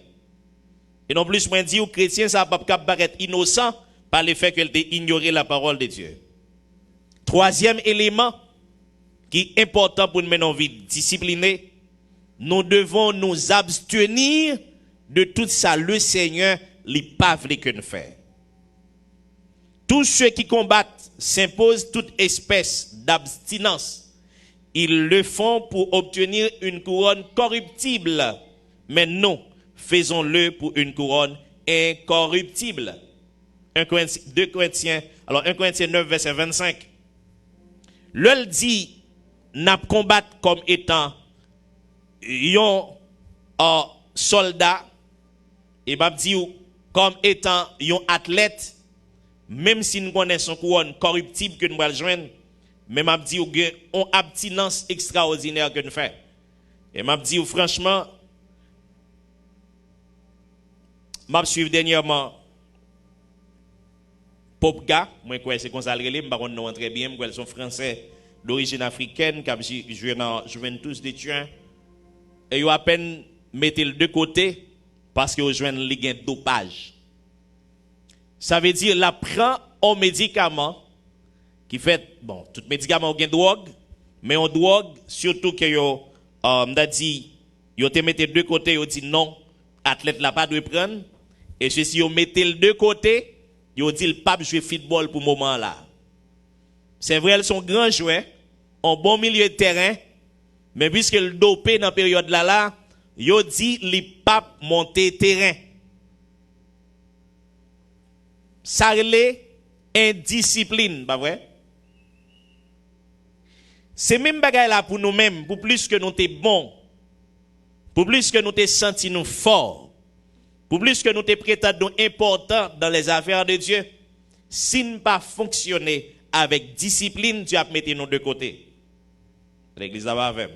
Et non plus, moi dis aux chrétiens, ça va pas paraître innocent par le fait qu'elle ait ignoré la parole de Dieu. Troisième élément qui est important pour nous mener en vie disciplinée, nous devons nous abstenir de tout ça. Le Seigneur n'est pas voulu que nous fassions. Tous ceux qui combattent s'imposent toute espèce d'abstinence. Ils le font pour obtenir une couronne corruptible. Mais nous, faisons-le pour une couronne incorruptible. 1 Corinthiens 9, verset 25. Le dit, n'a combattre comme étant un soldat, et m'a dit comme étant un athlète, même si nous connaissons couronne corruptible que nous allons joindre, mais m'a dit une abstinence extraordinaire que nous faisons. Et m'a dit franchement, m'a suivi dernièrement Popka, moi quoi c'est comme ça le relais, par contre très bien, moi sont français d'origine africaine qui jouent dans Juventus de Turin. Et ils à peine mettent le de côté parce qu'ils joignent les gains dopage. Ça veut dire la prend un médicament qui fait bon, tout médicament gain drogue, mais on drogue surtout que yo m'a dit yo te mettez de côté, yo dit non, athlète là pas doit prendre et ceci yo mettez le de côté, yo dit le pas jouer football pour moment là. C'est vrai, elles sont grands joueurs, en bon milieu de terrain, mais puisque le dopé dans la période là, yo dit les pas monter terrain. Ça relève indiscipline, pas vrai? C'est même bagaille là pour nous-mêmes, pour plus que nous t'es bons, pour plus que nous t'es senti nous forts, pour plus que nous t'es prétendons importants dans les affaires de Dieu, si nous pas fonctionner avec discipline, Dieu a mis nous de côté. L'église va avec.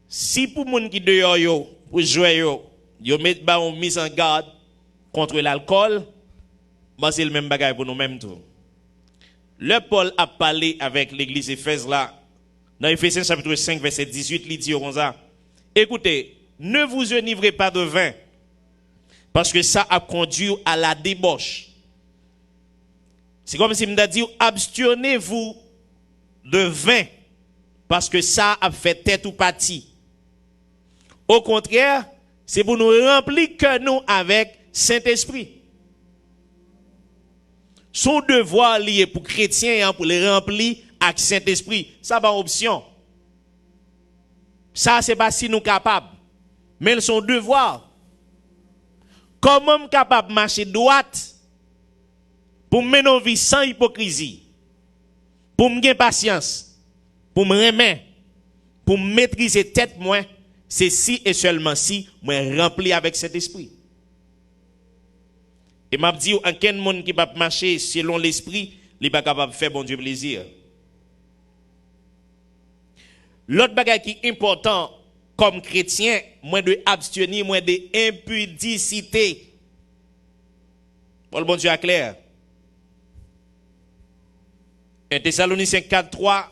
Si pour moun qui dehors yo, pour jouer yo met ba on mise en garde contre l'alcool, bah c'est le même bagage pour nous-mêmes tout. Le Paul a parlé avec l'église Éphèse là, dans Éphésiens chapitre 5 verset 18, il dit comme ça, écoutez, ne vous enivrez pas de vin, parce que ça a conduit à la débauche. C'est comme si il m'a dit, abstenez-vous de vin, parce que ça a fait tête ou partie. Au contraire, c'est pour nous remplir que nous avec Saint-Esprit. Son devoir lié pour chrétiens pour les remplir avec Saint-Esprit, ça pas option. Ça c'est pas si nous capables, mais son devoir. Comment capable de marcher droite pour mener une vie sans hypocrisie, pour me gagner patience, pour me remettre, pour maîtriser tête moi, c'est si et seulement si moi rempli avec cet esprit. Et m'a dit aucun monde qui va marcher selon l'esprit, il pas capable de faire bon Dieu plaisir. L'autre bagage qui est important comme chrétien, moi de abstenir, moi de impudicité. Pour le bon Dieu est clair. 1 Thessaloniciens 4:3,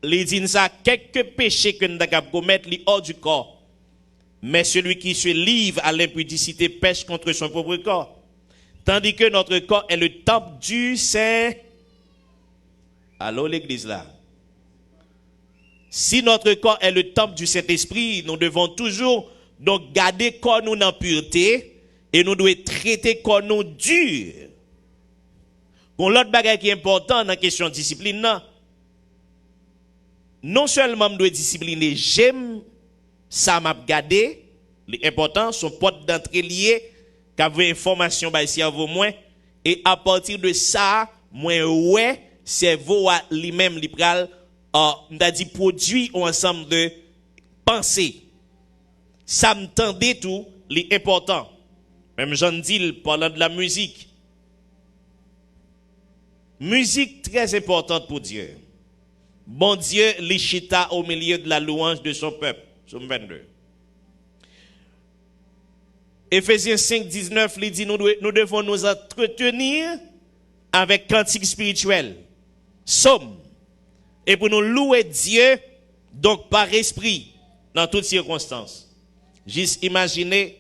il dit ça, quelques péchés que nous avons commettre hors du corps. Mais celui qui se livre à l'impudicité pêche contre son propre corps. Tandis que notre corps est le temple du Saint. Allô l'église là. Si notre corps est le temple du Saint-Esprit, nous devons toujours donc garder corps nous en pureté et nous devons traiter corps nous dur. Pour l'autre bagage qui est important dans la question de discipline, non seulement nous devons discipliner, j'aime ça m'a gardé, l'important son porte d'entrée lié, qu'avait information par cerveau moins et à partir de ça, moi ouais, cerveau lui-même li pral m'a dit produit un ensemble de pensées. ça m'entendait tout, l'important. Même j'en dis parlant de la musique. Musique très importante pour Dieu. Bon Dieu, l'Ichita au milieu de la louange de son peuple. Somme 22. Éphésiens 5, 19, il dit, nous devons nous entretenir avec cantique spirituel. Somme. Et pour nous louer Dieu, donc par esprit, dans toutes circonstances. Juste imaginez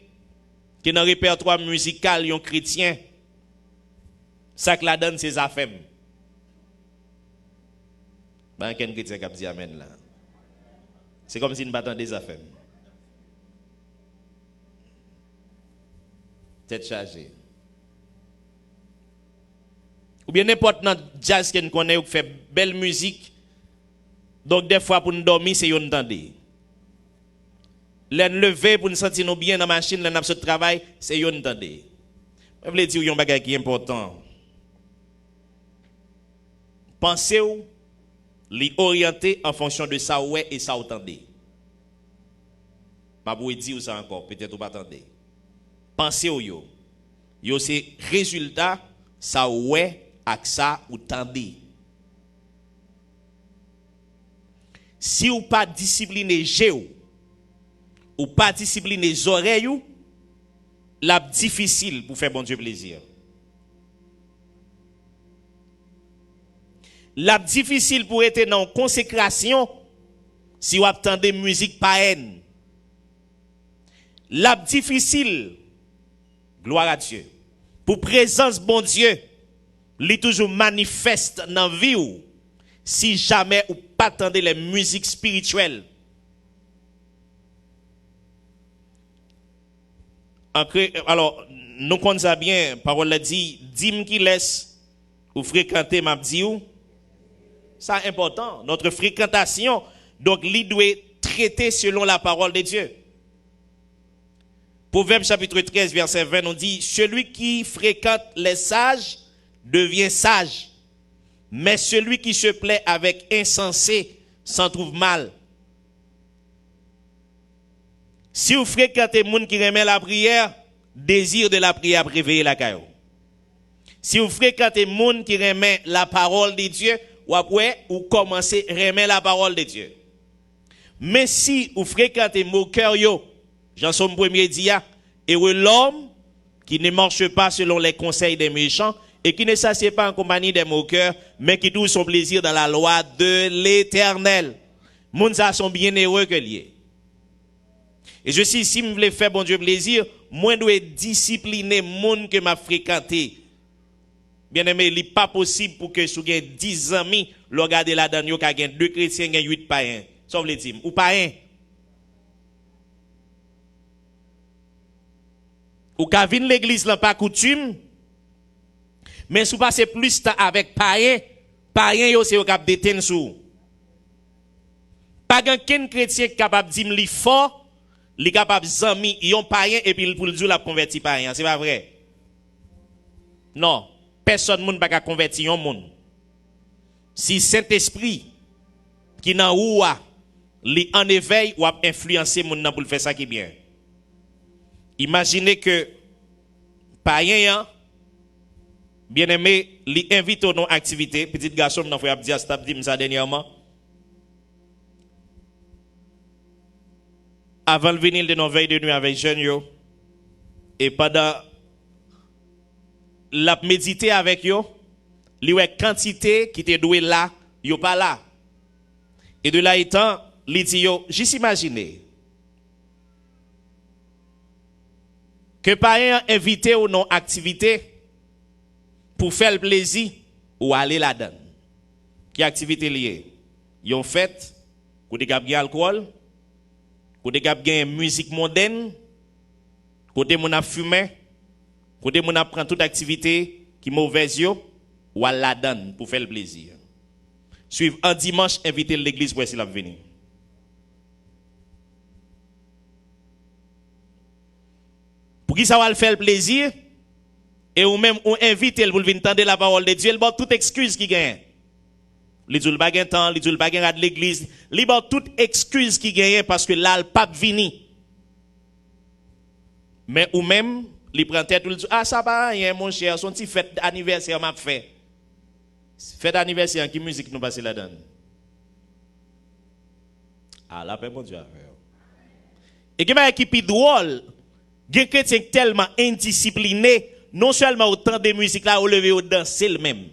que dans le répertoire musical, un chrétien, ça que la donne ses affaires. Ben, quel chrétien qui a dit amen là? C'est comme si nous battions des affaires. Tête chargée. Ou bien n'importe notre jazz qu'on connaît ou qui fait belle musique. Donc des fois pour nous dormir, c'est yon tendez. L'en lever pour nous sentir nous bien dans la machine, l'en absent de travail, c'est yon tendez. Je veux dire un bagage qui est important. Pensez ou les orienter en fonction de ça ouais et ça entendez. Je vais dire ça encore, peut-être vous pas attendez. Pensez au yo. Yo c'est résultat ça ouais avec ça ou tendez. Si vous pas discipliner géo ou pas discipliner les oreilles, la difficile pour faire bon Dieu plaisir. La difficile pour être dans consécration si vous attendez musique païenne. La difficile, gloire à Dieu, pour présence bon Dieu, li toujours manifeste dans la vie ou si jamais ou pas attendez les musiques spirituelles. Alors, nous connaissons bien, parole la dit, dis-moi qui laisse ou fréquenter m'a dit ou. Ça est important. Notre fréquentation, donc, il doit traiter selon la parole de Dieu. Proverbe chapitre 13, verset 20, on dit, celui qui fréquente les sages devient sage, mais celui qui se plaît avec insensé s'en trouve mal. Si vous fréquentez les gens qui remet la prière, désir de la prière réveiller la caillou. Si vous fréquentez les gens qui remet la parole de Dieu, ou après, vous commencez à remettre la parole de Dieu. Mais si vous fréquentez mon cœur, j'en suis premier dia, et l'homme qui ne marche pas selon les conseils des méchants, et qui ne s'assied pas en compagnie des moqueurs, mais qui trouve son plaisir dans la loi de l'Éternel. Moun sa sont bien heureux que lié. Et je suis si me voulez faire bon Dieu plaisir, moi dois discipliner moun que m'a fréquenté. Bien aimé, il n'est pas possible pour que si vous avez 10 amis, vous regardez là-dedans, vous avez 2 chrétiens, 8 païens. Ça veut dire, ou païens. Ou qu'à venir l'église, là, pas coutume. Mais si vous passez plus de temps avec païens, païens, c'est au cap de détenir sous. Pas qu'un chrétien capable de dire li fort, li capable zami, yon païen, et puis pour le dire la converti païen. C'est pas vrai. Non. Personne ne peut pas convertir un monde. Si Saint-Esprit qui n'a ou li en éveil ou a influencé mon pour faire ça qui est bien. Imaginez que païen bien aimé li invite aux non activité, petit garçon n'a fait dire stop dit ça dernièrement. Avant le venir de nos veilles de nuit avec jeunes yo et pendant la méditer avec yo, li wè quantité qui te doué là, yo pas là. Et de là étant, li dit yo, juste imaginer que parents invité ou non activité pour faire le plaisir ou aller là-dedans. Qui activité liée? Yon fête, côté gap gen alcool, côté gap gen musique mondaine, côté mon a fumé, côté mon apprend toute activité qui mauvaise yo ou à la donne pour faire le plaisir. Suivre un dimanche inviter l'église pour essayer de venir. Pour qui ça va le faire le plaisir et ou même on invite pour venir entendre la parole de Dieu, il bat toute excuse qui gagne. Li djou pas gagne temps, li djou pas gagne de l'église, li bat toute excuse qui gagne parce que là le pape vini. Mais ou même, il prend tête, il dit, ah, ça va rien, mon cher, son petit fête d'anniversaire m'a fait. Fête d'anniversaire, qui musique nous passe là-dedans? Ah, la paix, bon Dieu, à faire. Et qui m'a équipé drôle, des chrétiens tellement indisciplinés, non seulement autant de musique là, au lever, au danser le même.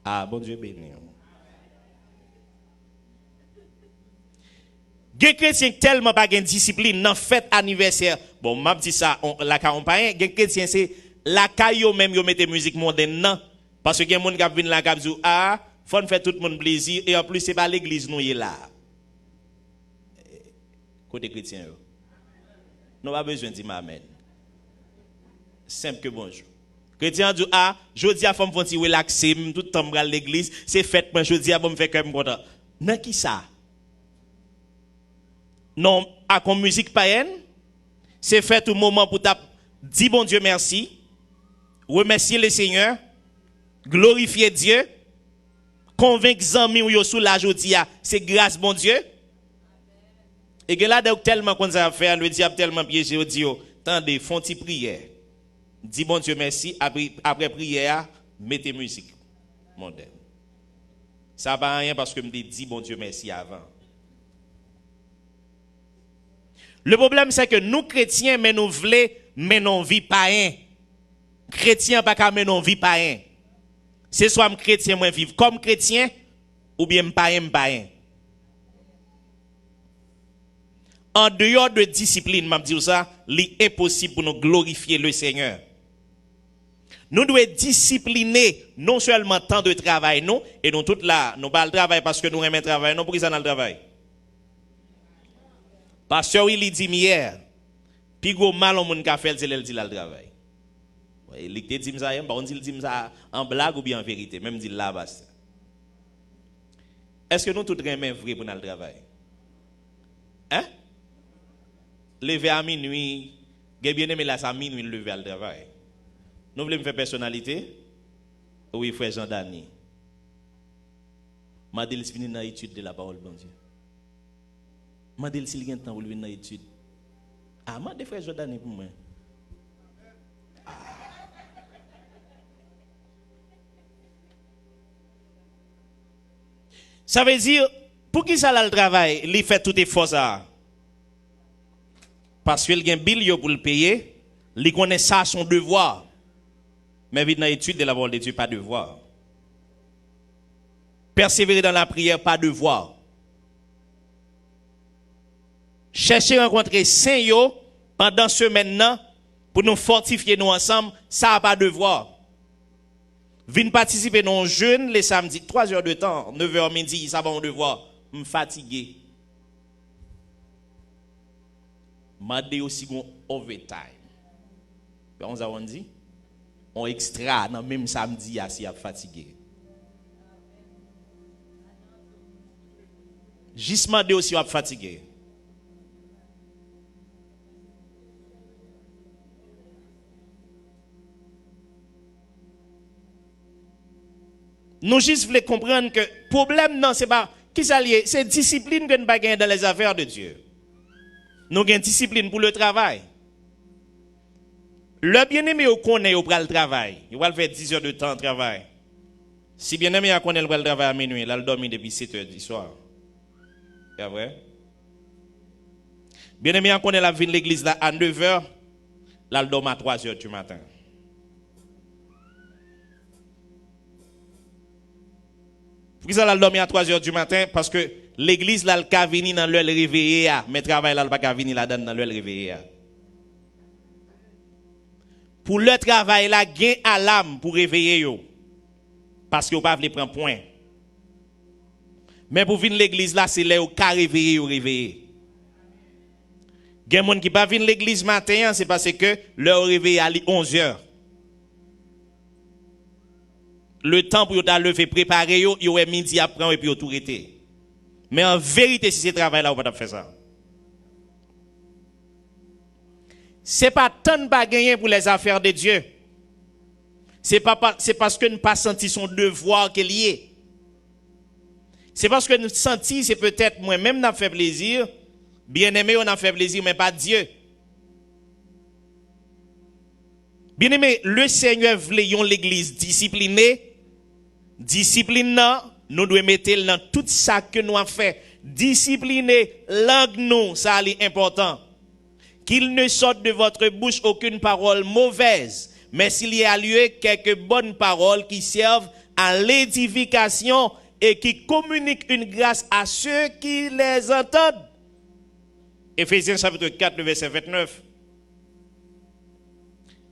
Ah, bon Dieu béni. Des chrétiens tellement pas de discipline dans fête anniversaire. Bon, m'a dit ça, la campagne, des chrétiens c'est la caillou même yo mette musique mondaine non parce que gen moun qui vinn la cap dit ah, faut faire tout le monde plaisir et en plus c'est pas l'église nous est là. Côté chrétien yo. Nous pas besoin de dire amen. Simple que bonjour. Chrétien dit ah, jodi a femme font ti relaxer, tout temps bral l'église, c'est fête moi jodi a bon me faire comme content. Nan qui ça? Non, à comme musique païenne, c'est fait tout moment pour dire bon Dieu merci, remercier le Seigneur, glorifier Dieu, convaincre les amis ou sous la journée, c'est grâce bon Dieu. Et que là, tellement qu'on a fait, le diable tellement piégé, on dit, attendez, font-ils prière. Dis bon Dieu merci, après prière, mettez musique mondaine. Ça va rien parce que je me dis bon Dieu merci avant. Le problème, c'est que nous, chrétiens, mais nous voulons, mais non vie païen. Chrétien, pas qu'à mais non vie païen. C'est soit je chrétien, moi vivre comme chrétien, ou bien païen. En dehors de discipline, m'a dit ça, il est impossible pour nous glorifier le Seigneur. Nous devons discipliner non seulement temps de travail, nous, et nous tout là, nous pas le travail parce que nous aimons le travail, non, pour ça dans le travail. Pasteur, il dit hier, puis gros mal au monde qui a fait, il dit là le travail. Il dit ça, on dit ça en blague ou bien en vérité, même dit là bas. Est-ce que nous tous aimons vrai pour le travail? Hein? Lever à minuit, bien aimé là à minuit lever à travail. Nous voulons faire personnalité? Oui, frère Jean-Dani. Je vais finir dans l'étude de la parole de Dieu. Je vais si il y a temps pour venir dans l'étude. Ah, je vais frère Jean-Dani pour moi. Ça veut dire, pour qui ça là le travail, il fait tout effort ça? Parce qu'il y a un bill pour le payer, il connaît ça son devoir. Mais vite dans l'étude de la parole de Dieu, pas devoir. Persévérer dans la prière, pas devoir. Chercher à rencontrer Saint Yo pendant ce maintenant pour nous fortifier nous ensemble, ça n'a pas devoir. Venir participer dans un jeûne les samedis, 3 heures de temps, 9h midi, ça va en devoir. Je suis fatigué. Je suis aussi un overtime. On a dit, on extra, dans même samedi, si je suis fatigué. Juste demandé aussi, je suis fatigué. Nous juste voulons comprendre que le problème, non, c'est pas qui ça lié, c'est discipline que nous pas gagner dans les affaires de Dieu. Nous avons discipline pour le travail. Le bien-aimé au connaît au le travail. Il va faire 10 heures de temps de travail. Si bien-aimé connaît le travail à minuit, il a dormi depuis 7 heures du soir. C'est vrai? Bien-aimé connaît la vie de l'église là à 9 heures, là il dort à 3 heures du matin. Pourquoi ça l'a dormi à 3 heures du matin? Parce que l'église là, le cas vini dans l'heure réveillé, mais travail là, le pas vini là dans l'heure réveillé. Pour le travail là, gain à l'âme pour réveiller yo. Parce que vous pas voulu prendre point. Mais pour venir l'église là, c'est là où ka réveiller ou réveiller. Gen moun qui pas venir l'église matin, c'est parce que leur réveil à 11 heures. Le temps pour vous lever, préparer, vous avez midi après et puis vous tout arrêté. Mais en vérité, si c'est travail là, vous ne pouvez pas faire ça. Ce n'est pas tant de pas gagner pour les affaires de Dieu. C'est parce que nous pas senti son devoir qu'il y est. C'est parce que nous sentons, c'est peut-être moi-même n'a fait plaisir, bien-aimé, on a fait plaisir, mais pas Dieu. Bien-aimé, le Seigneur voulait l'église disciplinée. Discipline, nous devons mettre dans tout ça que nous avons fait. Discipliner langue nous, ça est important. Qu'il ne sorte de votre bouche aucune parole mauvaise, mais s'il y a lieu quelques bonnes paroles qui servent à l'édification et qui communiquent une grâce à ceux qui les entendent. Éphésiens chapitre 4, le verset 29.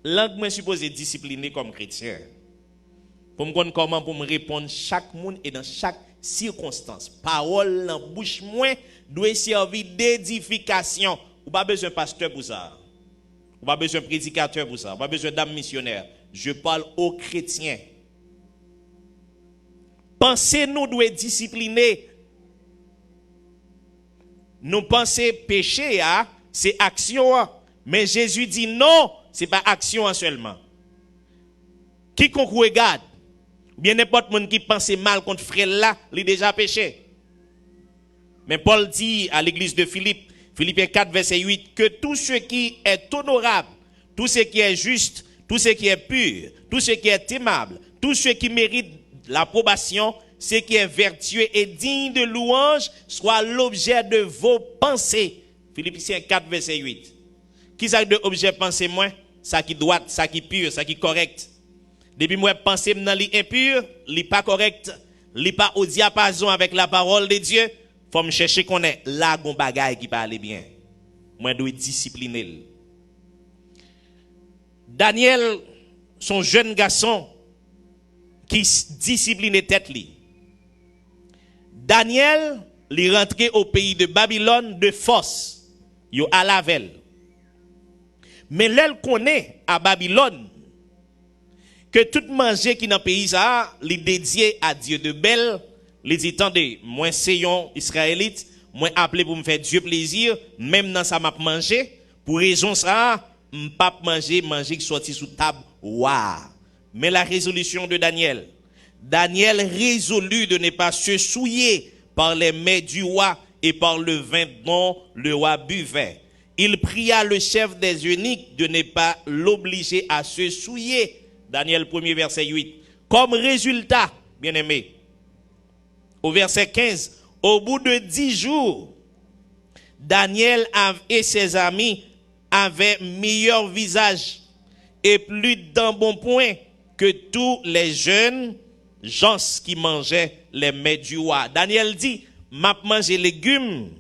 Langue moi supposé discipliner comme chrétien. Pour me connaître comment pour me répondre chaque monde et dans chaque circonstance. Parole dans bouche moi doit servir d'édification. Ou pas besoin de pasteur pour ça. Ou pas besoin de prédicateur pour ça. Ou pas besoin d'âme missionnaire. Je parle aux chrétiens. Pensez nous doit discipliner. Nous pensons péché, c'est action. Mais Jésus dit non, ce n'est pas action seulement. Quiconque regarde, bien n'importe monde qui pense mal contre frère là, il est déjà péché. Mais Paul dit à l'église de Philippe, Philippiens 4, verset 8, que tout ce qui est honorable, tout ce qui est juste, tout ce qui est pur, tout ce qui est aimable, tout ce qui mérite l'approbation, ce qui est vertueux et digne de louange, soit l'objet de vos pensées. Philippiens 4, verset 8. Qui ça de objet pensée moi? Ça qui droit, ça qui pur, ça qui correct. Depuis moi penser dans li impur, li pas correct, li pas au diapason avec la parole de Dieu, faut me chercher qu'on est là gon bagaille qui parle bien. Moi dois discipliner. Daniel, son jeune garçon qui disciplinait tête li. Daniel, il rentré au pays de Babylone de force. Yo à la veille. Mais l'elle connaît à Babylone que tout manger qui dans le pays ça, li dédié à Dieu de Bel, li dit attendez, moi c'est un israélite, moi appelé pour me faire Dieu plaisir, même dans ça m'a manger, pour raison ça, m'pas manger qui sorti sous table. Waouh. Mais la résolution de Daniel résolut de ne pas se souiller par les mets du roi et par le vin dont le roi buvait. Il pria le chef des eunuques de ne pas l'obliger à se souiller. Daniel 1er verset 8. Comme résultat, bien-aimé, au verset 15, au bout de 10 jours, Daniel et ses amis avaient meilleur visage et plus d'embonpoint que tous les jeunes gens qui mangeaient les mets du roi. Daniel dit, m'a mangé légumes,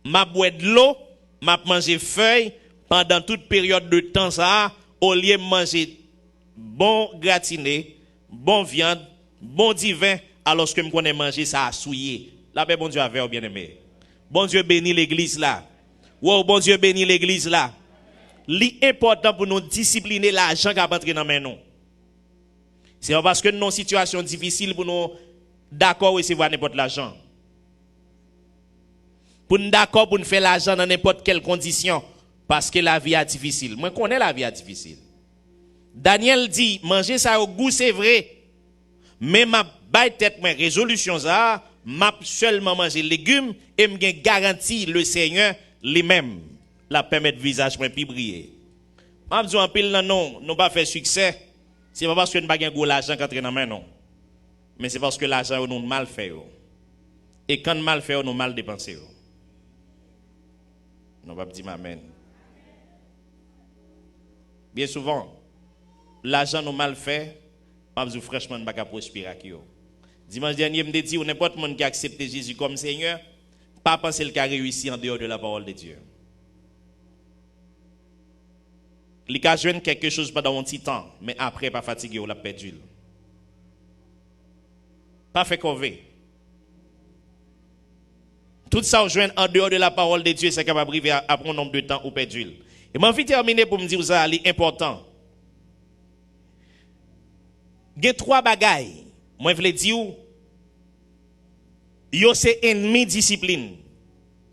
m'a boire de l'eau, m'a mangé feuilles pendant toute période de temps ça, au lieu de manger bon gratiné, bon viande, bon divin, alors que je connais manger ça à souiller. La paix, bon Dieu avec bien aimé. Bon Dieu bénit l'église là. Wow, bon Dieu bénit l'église là. L'important pour nous discipliner l'argent qui va entrer dans mes noms. C'est parce que nous avons une situation difficile pour nous d'accord recevoir n'importe l'argent. Pour nous d'accord pour nous faire l'argent dans n'importe quelle condition. Parce que la vie est difficile. Moi, je connais la vie est difficile. Daniel dit, manger ça au goût, c'est vrai. Mais ma baille tête, ma résolution ça, m'a seulement manger légumes et me garantit le Seigneur lui-même la permettre visage moi puis briller. M'a dit en pile non, non pas faire succès. C'est pas parce que nous pas gain gros l'argent qu'entrer dans main non. Mais c'est parce que l'argent nous mal fait. Et quand mal fait, nous mal dépenser. Non pas dire amen. Bien souvent, l'argent nous mal fait, pas besoin franchement pas prospérer qui yo. Dimanche dernier me dit n'importe monde qui a accepté Jésus comme Seigneur, pas penser le cas réussi en dehors de la parole de Dieu. Il a joué quelque chose pendant un petit temps, mais après pas fatigué ou l'a perdu. Pas fait convaincre. Tout ça on joue en dehors de la parole de Dieu, c'est capable d'arriver après un nombre de temps ou perdu. Et m'en vais terminer pour me dire ça c'est important. Il y a 3 bagailles. Moi je veux dire yo c'est ennemi discipline.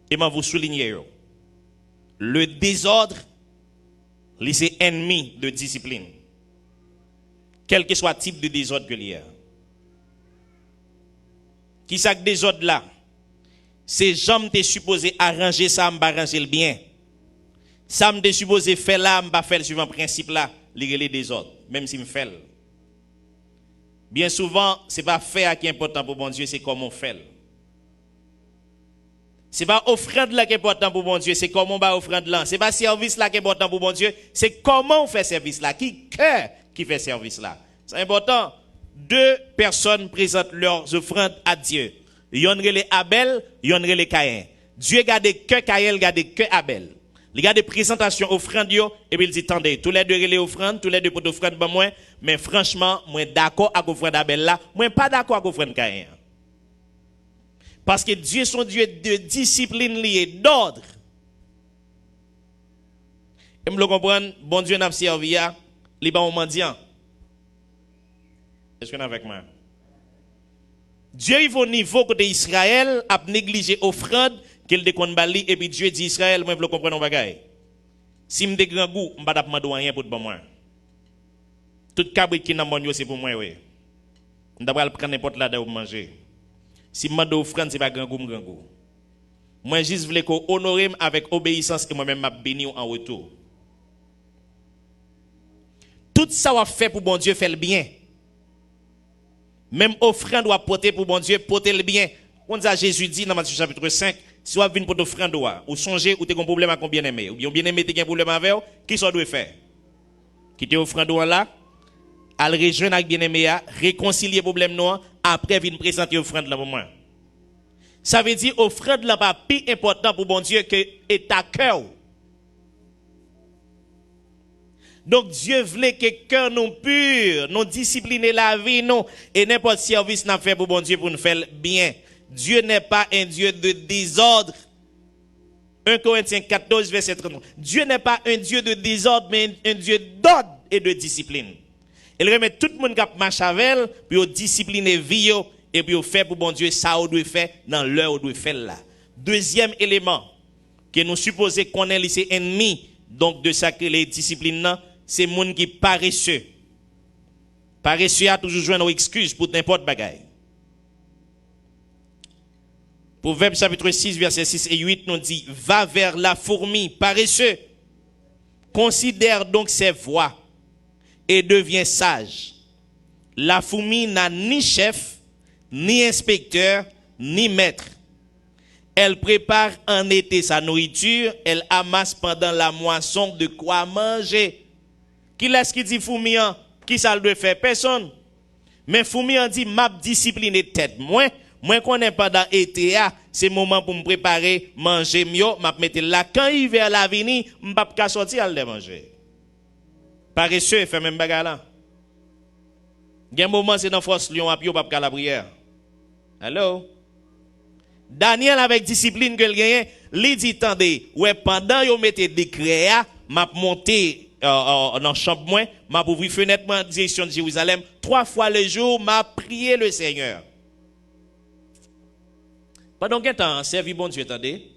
Et moi vous souligner yo. Le désordre c'est ennemi de discipline. Quel que soit le type de désordre que il y a. Qui ça que des autres là? C'est j'aime t'es supposé arranger ça, m'pa arranger le bien. Ça m'te supposé faire là, m'pa faire suivant principe là, les des autres, même si me fait. Bien souvent, c'est pas faire qui est important pour bon Dieu, c'est comment on fait. C'est pas offrande là qui est important pour bon Dieu, c'est comment on va offrande là. C'est pas service là qui est important pour bon Dieu, c'est comment on fait service là. Qui cœur qui fait service là. C'est important. Deux personnes présentent leurs offrandes à Dieu. Yon relé Abel, yon relé Caïn. Dieu garde que Caïn, garde que Abel. Il garde présentation offrande yo et puis il dit tendez, tous les deux relé offrande, tous les deux pour offrande ben moi, mais franchement, moi d'accord avec offrande Abel là, moi pas d'accord avec offrande Caïn. Parce que Dieu son Dieu de discipline lié d'ordre. Et me le comprendre, bon Dieu n'a servi à li ba mendiant. Est-ce que vous êtes avec moi? Dieu il va au niveau côté Israël a négligé offrande qu'il déconne bali et puis Dieu dit Israël moi je comprendre un bagage. Si me de grand goût, me pas demander rien pour moi. Tout cabrit qui dans mon c'est pour moi oui. On doit prendre n'importe là pour manger. Si me demande offrande c'est pas grand goût. Moi juste voulais qu'on honorer avec obéissance et moi-même m'a béni en retour. Tout ça va faire pour bon Dieu fait le bien. Même offrande doit porter pour bon Dieu, porter le bien. On dit à Jésus dit dans Matthieu chapitre 5, si vous venez pour offrande ou songer ou tu as un problème avec un bien-aimé, ou bien bien-aimé tu as un problème avec, qui ça doit faire? Quitter offrande là, aller rejoindre avec bien-aimé, réconcilier le problème noir, après venir présenter offrande là pour moi. Ça veut dire offrande là pas plus important pour bon Dieu que est ta cœur. Donc Dieu voulait que cœur non pur, non discipliner la vie, non, et n'importe service n'a fait pour bon Dieu pour nous faire bien. Dieu n'est pas un Dieu de désordre. 1 Corinthiens 14, verset 30. Dieu n'est pas un Dieu de désordre, mais un Dieu d'ordre et de discipline. Il remet tout le monde qui marche avec elle, puis discipliner vie, et puis fait pour bon Dieu ça on doit faire dans l'heure où doit faire là. Deuxième élément, que nous supposons qu'on est lycée ennemi, donc de ça que les disciplines, c'est monde qui paresseux. Paresseux a toujours joué nos excuses pour n'importe bagaille. Proverbe chapitre 6, verset 6 et 8 nous dit, va vers la fourmi, paresseux. Considère donc ses voies et deviens sage. La fourmi n'a ni chef, ni inspecteur, ni maître. Elle prépare en été sa nourriture, elle amasse pendant la moisson de quoi manger. Qui laisse qui dit fourmi, qui ça doit faire? Personne. Mais fourmi dit, m'a discipliné tête. Moi connais pendant été, c'est le moment pour me préparer, manger mieux, m'a mettre là. Quand il vient à l'avenir, m'a pas sortir à le manger. Paresseux, fait même bagarre là. Il y a un moment, c'est dans force lion à pied, pas la prière. Allô? Daniel avec discipline que le gagne, lui dit tendez, ouais pendant yo mettez décret m'a monté dans chambre moi, m'a ouvert fenêtre en direction de Jérusalem, 3 fois le jour m'a prié le Seigneur. Pendant quel temps servi bon Dieu attendez?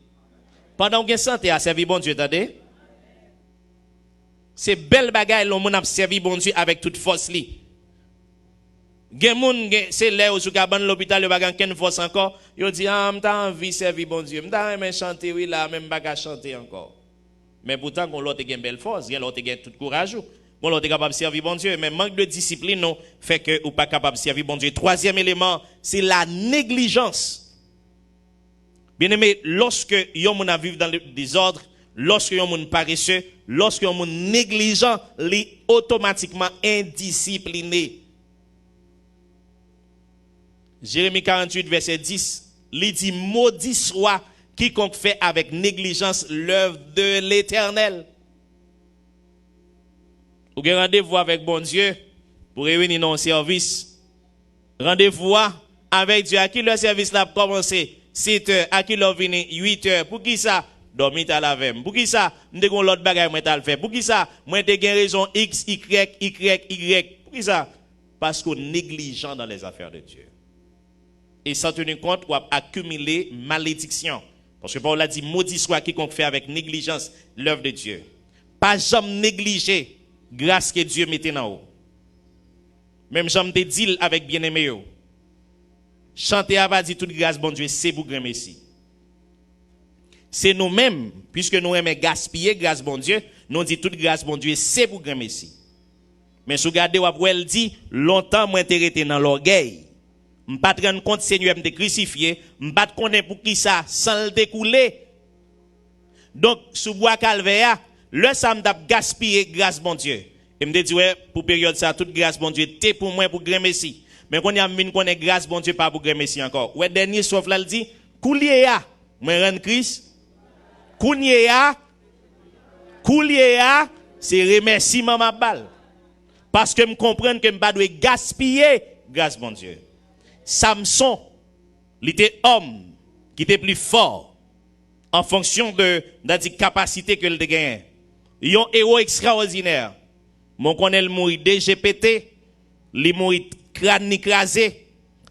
Pendant quel santé a servi bon Dieu attendez? C'est belle bagaille l'on a servi bon Dieu avec toute force li. Gen moun c'est là où sous cabane l'hôpital le bagan ken force encore yo dit m'ta envie servir bon Dieu m'ta aimer chanter oui là même pas chanter encore mais pourtant qu'on l'autre gen belle force gen l'autre gen tout courage bon l'autre capable servir bon Dieu mais manque de discipline non fait que ou pas capable servir bon Dieu. Troisième élément c'est la négligence. Bien aimé, lorsque yon moun a vivre dans le désordre, lorsque yon moun paresseux, lorsque yon moun négligent, li automatiquement indiscipliné. Jérémie 48, verset 10, il dit, maudit soit quiconque fait avec négligence l'œuvre de l'Éternel. Vous avez rendez-vous avec bon Dieu pour réunir dans le service. Rendez-vous avec Dieu. À qui le service l'a commencé 7 heures, à qui l'a venu 8 heures. Pour qui ça? Dormir à la veille. Pour qui ça? M'te gon l'autre bagaille moi t'al faire. Pour qui ça? Moi t'ai gain raison X, Y. Pour qui ça? Parce qu'on est négligent dans les affaires de Dieu. Et sans tenir compte, on va accumuler malédiction. Parce que Paul a dit, maudit soit quiconque fait avec négligence l'œuvre de Dieu. Pas jamais négliger grâce que Dieu mettait en haut. Même jamais de deal avec bien-aimé. chanter a pas dit toute grâce bon Dieu c'est pour grand Messie. C'est nous-mêmes puisque nous aimons gaspiller grâce bon Dieu, nous dit toute grâce bon Dieu c'est pour grand Messie. Mais si vous regardez après elle dit longtemps moi été dans l'orgueil. M'pas te rendre compte Seigneur me crucifié, m'pas te connaître pour qui ça sans le découler. Donc sous bois calvaire, le ça m'a gaspillé grâce bon Dieu. Et me dit ouais pour période ça toute grâce bon Dieu t'es pour moi pour grand Messie. Mais quand y a mine connaît grâce bon Dieu pas pour grand Messie encore. Ouais dernier sauf là il dit coulier a moi rendre Christ. Coulier a c'est remerciement ma balle. Parce que me comprendre que me pas doit gaspiller grâce bon Dieu. Samson, il était homme qui était plus fort en fonction de la capacité que il gagne. Il est un héros extraordinaire. Mon connaît le mourir DGPT, il mourir crâne écrasé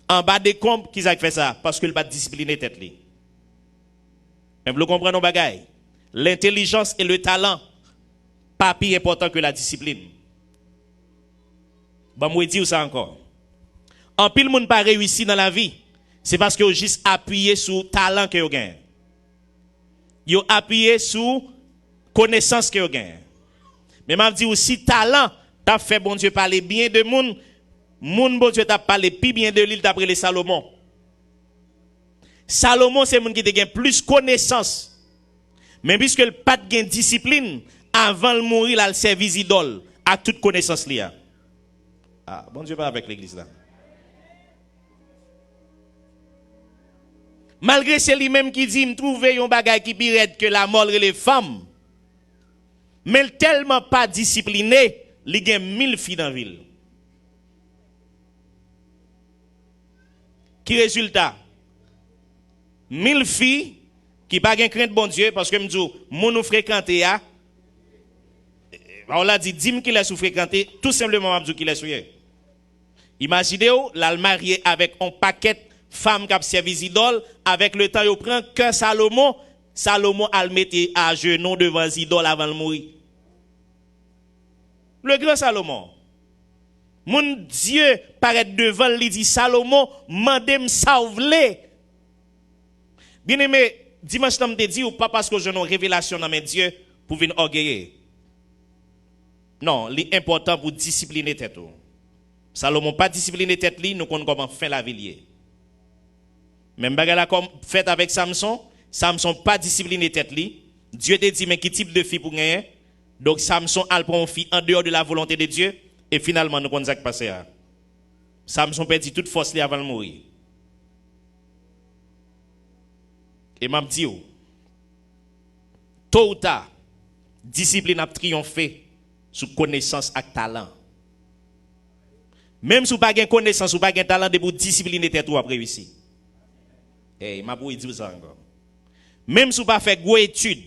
en bas des combes qui a fait ça parce qu'il pas discipliné tête li. Mais vous comprenez bagaille. L'intelligence et le talent pas plus important que la discipline. Bon moi dire ça encore. En pile monde pas réussi dans la vie, c'est parce que vous juste appuyé sur le talent que vous gagnez. Vous appuyé sur connaissance que vous gagnez. Mais m'a dit aussi talent t'a fait bon Dieu parler bien de monde, bon Dieu t'a parlé plus bien de lui d'après les Salomon. Salomon c'est monde qui te gagne plus connaissance. Mais puisque le pas de discipline, avant de mourir il service idole à toute connaissance liée. Ah, bon Dieu pas avec l'église là. Malgré c'est lui-même qui dit, me trouver un bagage qui pire que la mort et les femmes. Mais tellement pas discipliné, il y a 1000 filles dans la ville. Qui résultat? 1000 filles qui pas de crainte bon Dieu parce que me dit, mon nous fréquenter ya. On l'a dit, dis-moi qu'il est sous fréquenter, tout simplement m'a dit qu'il est sous. Imaginez-vous, la marié avec un paquet femme qui a servi idole, avec le temps, il prend que Salomon a le mettre à genoux devant idole avant de mourir. Le grand Salomon. Mon Dieu paraît devant lui dit Salomon, mandez-moi sauver. Bien aimé, dimanche je te dis ou pas parce que j'ai une révélation dans mes dieux pour venir orgueiller. Non, l'important pour discipliner tête. Salomon pas discipliner tête li, nous connaissons comment faire la vie. Même bagala comme fait avec Samson, Samson pas discipliné tête li. Dieu te dit mais quel type de fille pour gagner? Donc Samson a prend une fille en dehors de la volonté de Dieu et finalement nous connaissons ce qui passé. Samson perdit toute force li avant de mourir. Et m'a dit tôt ou tard discipline a triomphé sous connaissance et talent. Même si vous n'avez pas de connaissance ou pas de talent de vous discipliner tête ou après réussir. Eh, m'a pour dire ça encore. Même si vous pas fait gros études,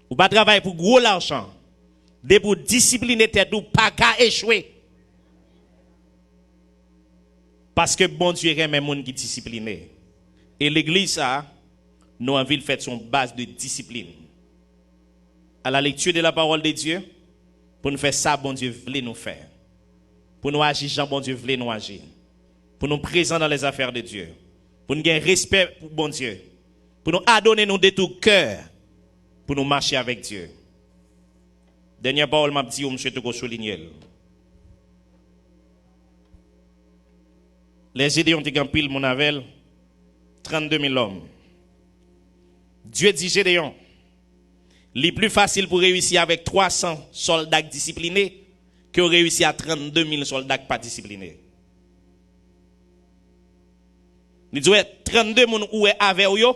ou pas travailler pour gros l'argent, de pour discipliner tête ou pas qu'à échouer. Parce que bon Dieu aime les gens qui disciplinés. Et l'église ça, nous envie de faire son base de discipline. À la lecture de la parole de Dieu, pour nous faire ça bon Dieu voulait nous faire. Pour nous agir Jean bon Dieu voulait nous agir. Pour nous présenter dans les affaires de Dieu. Pour nous gagner respect pour bon Dieu. Pour nous adonner nous de tout cœur. Pour nous marcher avec Dieu. Dernière parole m'a dit, monsieur Togo souligner. Les idées ont été pile mon avel. 32 000 hommes. Dieu dit Gédéon. Les plus facile pour réussir avec 300 soldats disciplinés que réussir à 32 000 soldats pas disciplinés. Nous disons 32 moun ou est avec yo,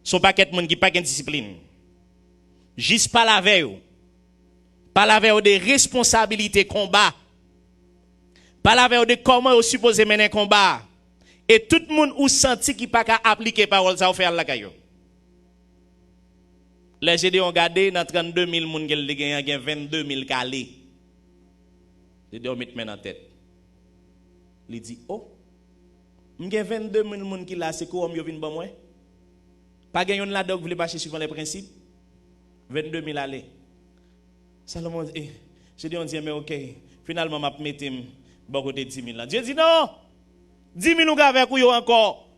son paquet moun qui pas de discipline. Juste pas la veille. Pas la veille des responsabilités combat. Pas la veille de comment vous supposez mener combat. Et tout le monde ou senti qui pas qu'à appliquer parole ça ou faire la caillou. Les GD ont gardé dans 32 000 moun qui ont 22 000 calés. GD ont mis en tête. Il dit oh, m'gè 22 000 moun qui là c'est quoi yo vinn bon moi. Pas gagnon là donc voulez marcher suivant les principes. 22 000 aller. Salomon j'ai dit on dit mais OK, finalement m'a mettre bon côté 10 000 là. Dieu dit non. 10 000 avec ou encore.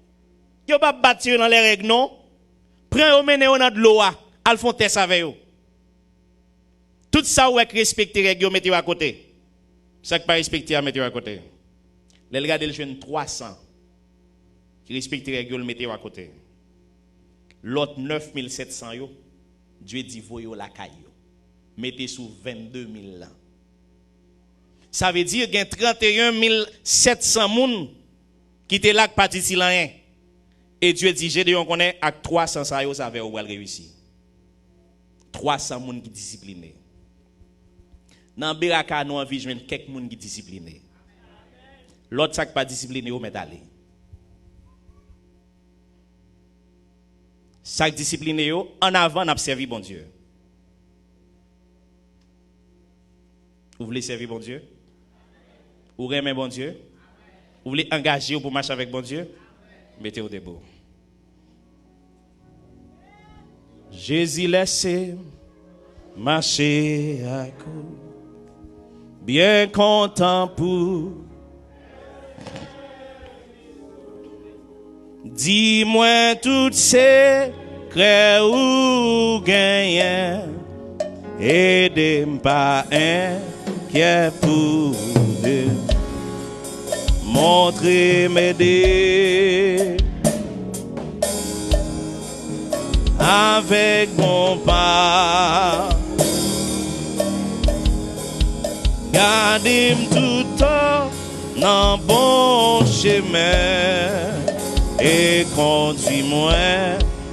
Yo pas battre dans les règles non. Prends mener dans de l'eau al font test avec yo. Tout ça ou respecter règles yo mettez à côté. Ça que pas respecter à mettre à côté. Les regarder le jeune 300 qui respecte les règles mettez à côté. L'autre 9700 yo Dieu dit voyez la caille. Mettez sous 22 000 là. Ça veut dire qu'il y a 31 700 moun qui étaient là qui participent à rien. Et Dieu dit j'ai dit on connaît avec 300 ça yo ça va réussir. 300 moun qui disciplinés. Dans Beraka nous envie joindre quelques moun qui disciplinés. L'autre ça qui pas discipliné ou met aller. Ça qui discipliné yo en avant n'a servi bon Dieu. Vous voulez servir bon Dieu? Vous aimez bon Dieu? Vous voulez engager pour marcher avec bon Dieu? Mettez au debout. Jésus laissé marcher à coup, bien content pour. Dis-moi toutes ces crèves ou gagnent, aidez-moi pas un qui est pour deux. Montrez, m'aider avec mon pas. Gardez-moi tout le temps dans bon chemin et conduis-moi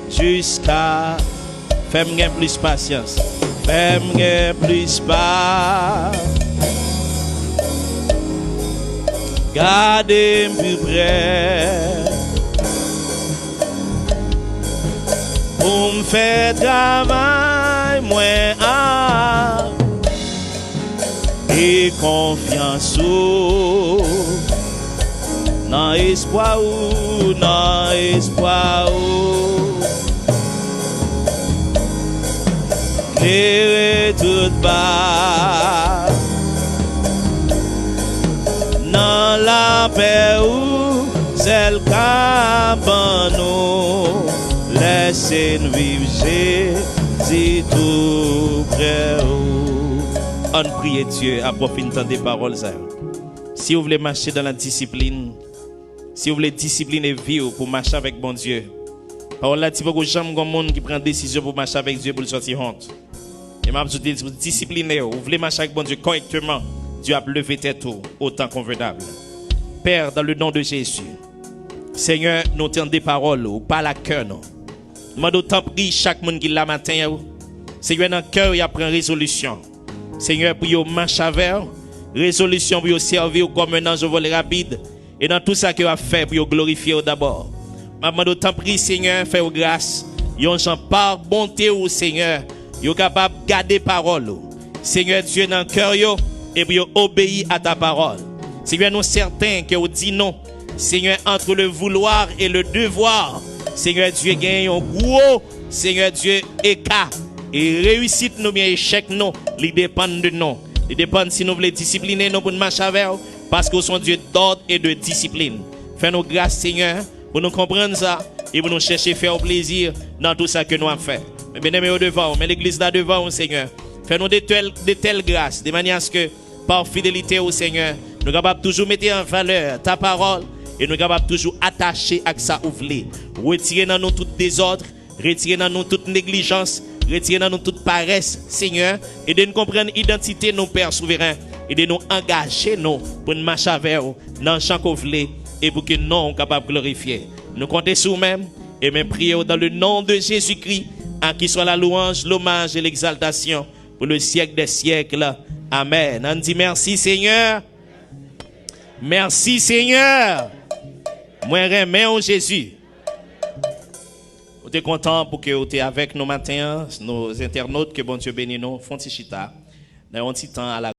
jusqu'à. Fais-moi plus patience, fais-moi plus pas. Gardez plus près pour me faire travail moins et confiance dans espoir et tout bas dans la paix où c'est le cabano, laissez-nous vivre Jésus tout près. On prie Dieu à profiter des paroles. Si vous voulez marcher dans la discipline, si vous voulez discipliner vie pour marcher avec bon Dieu, parole là, il faut que jamais un monde qui prend décision pour marcher avec Dieu pour le sortir honte. Et m'a dit vous disciplinez, vous voulez marcher avec bon Dieu correctement. Dieu a levé tête autant convenable. Père, dans le nom de Jésus, Seigneur, nous tenons des paroles, ou pas la cœur, non. Nous t'en prie chaque monde qui l'a matin, Seigneur, dans le cœur, il y a pris résolution. Seigneur, pour vous marcher avec, résolution pour vous servir comme un ange vol rapide. Et dans tout ça que vous avez fait, pour vous glorifier d'abord. Maman, nous t'en prie, Seigneur, fais-vous grâce. Yon gens par bonté, au Seigneur, vous capable de garder parole. Seigneur Dieu, dans le cœur, et puis obéir à ta parole. Seigneur, nous certains que vous dites non. Seigneur, entre le vouloir et le devoir, Seigneur Dieu, gagne un gros, Seigneur Dieu, écart. Et réussite nous, bien échec nous, ils dépendent de nous. Ils dépendent si nous voulons discipliner nous pour marcher avec vous, parce que nous sommes Dieu d'ordre et de discipline. Fais-nous grâce, Seigneur, pour nous comprendre ça et pour nous chercher à faire plaisir dans tout ça que nous avons fait. Mais bien aimés au devant, mais l'église là devant, Seigneur. Fais-nous de telles grâces, de manière à ce que, par fidélité au Seigneur, nous sommes capables de toujours mettre en valeur ta parole et nous sommes capables de toujours attacher à ça ou voulez. Retirer dans nous tout désordre, retirer dans nous toute négligence, retirer dans nous toute paresse, Seigneur, et de nous comprendre l'identité de nos pères souverains et de nous engager nous pour nous marcher avec vous dans le champ qu'on voulait et pour que nous soyons capables de glorifier. Nous comptons sur nous-mêmes et même prions dans le nom de Jésus-Christ, à qui soit la louange, l'hommage et l'exaltation pour le siècle des siècles. Amen. On dit merci Seigneur. Merci Seigneur. Moi remercie Jésus. On est content pour que vous êtes avec nous matin, nos internautes, que bon Dieu bénisse nous. Fontichita. Dans un petit temps à la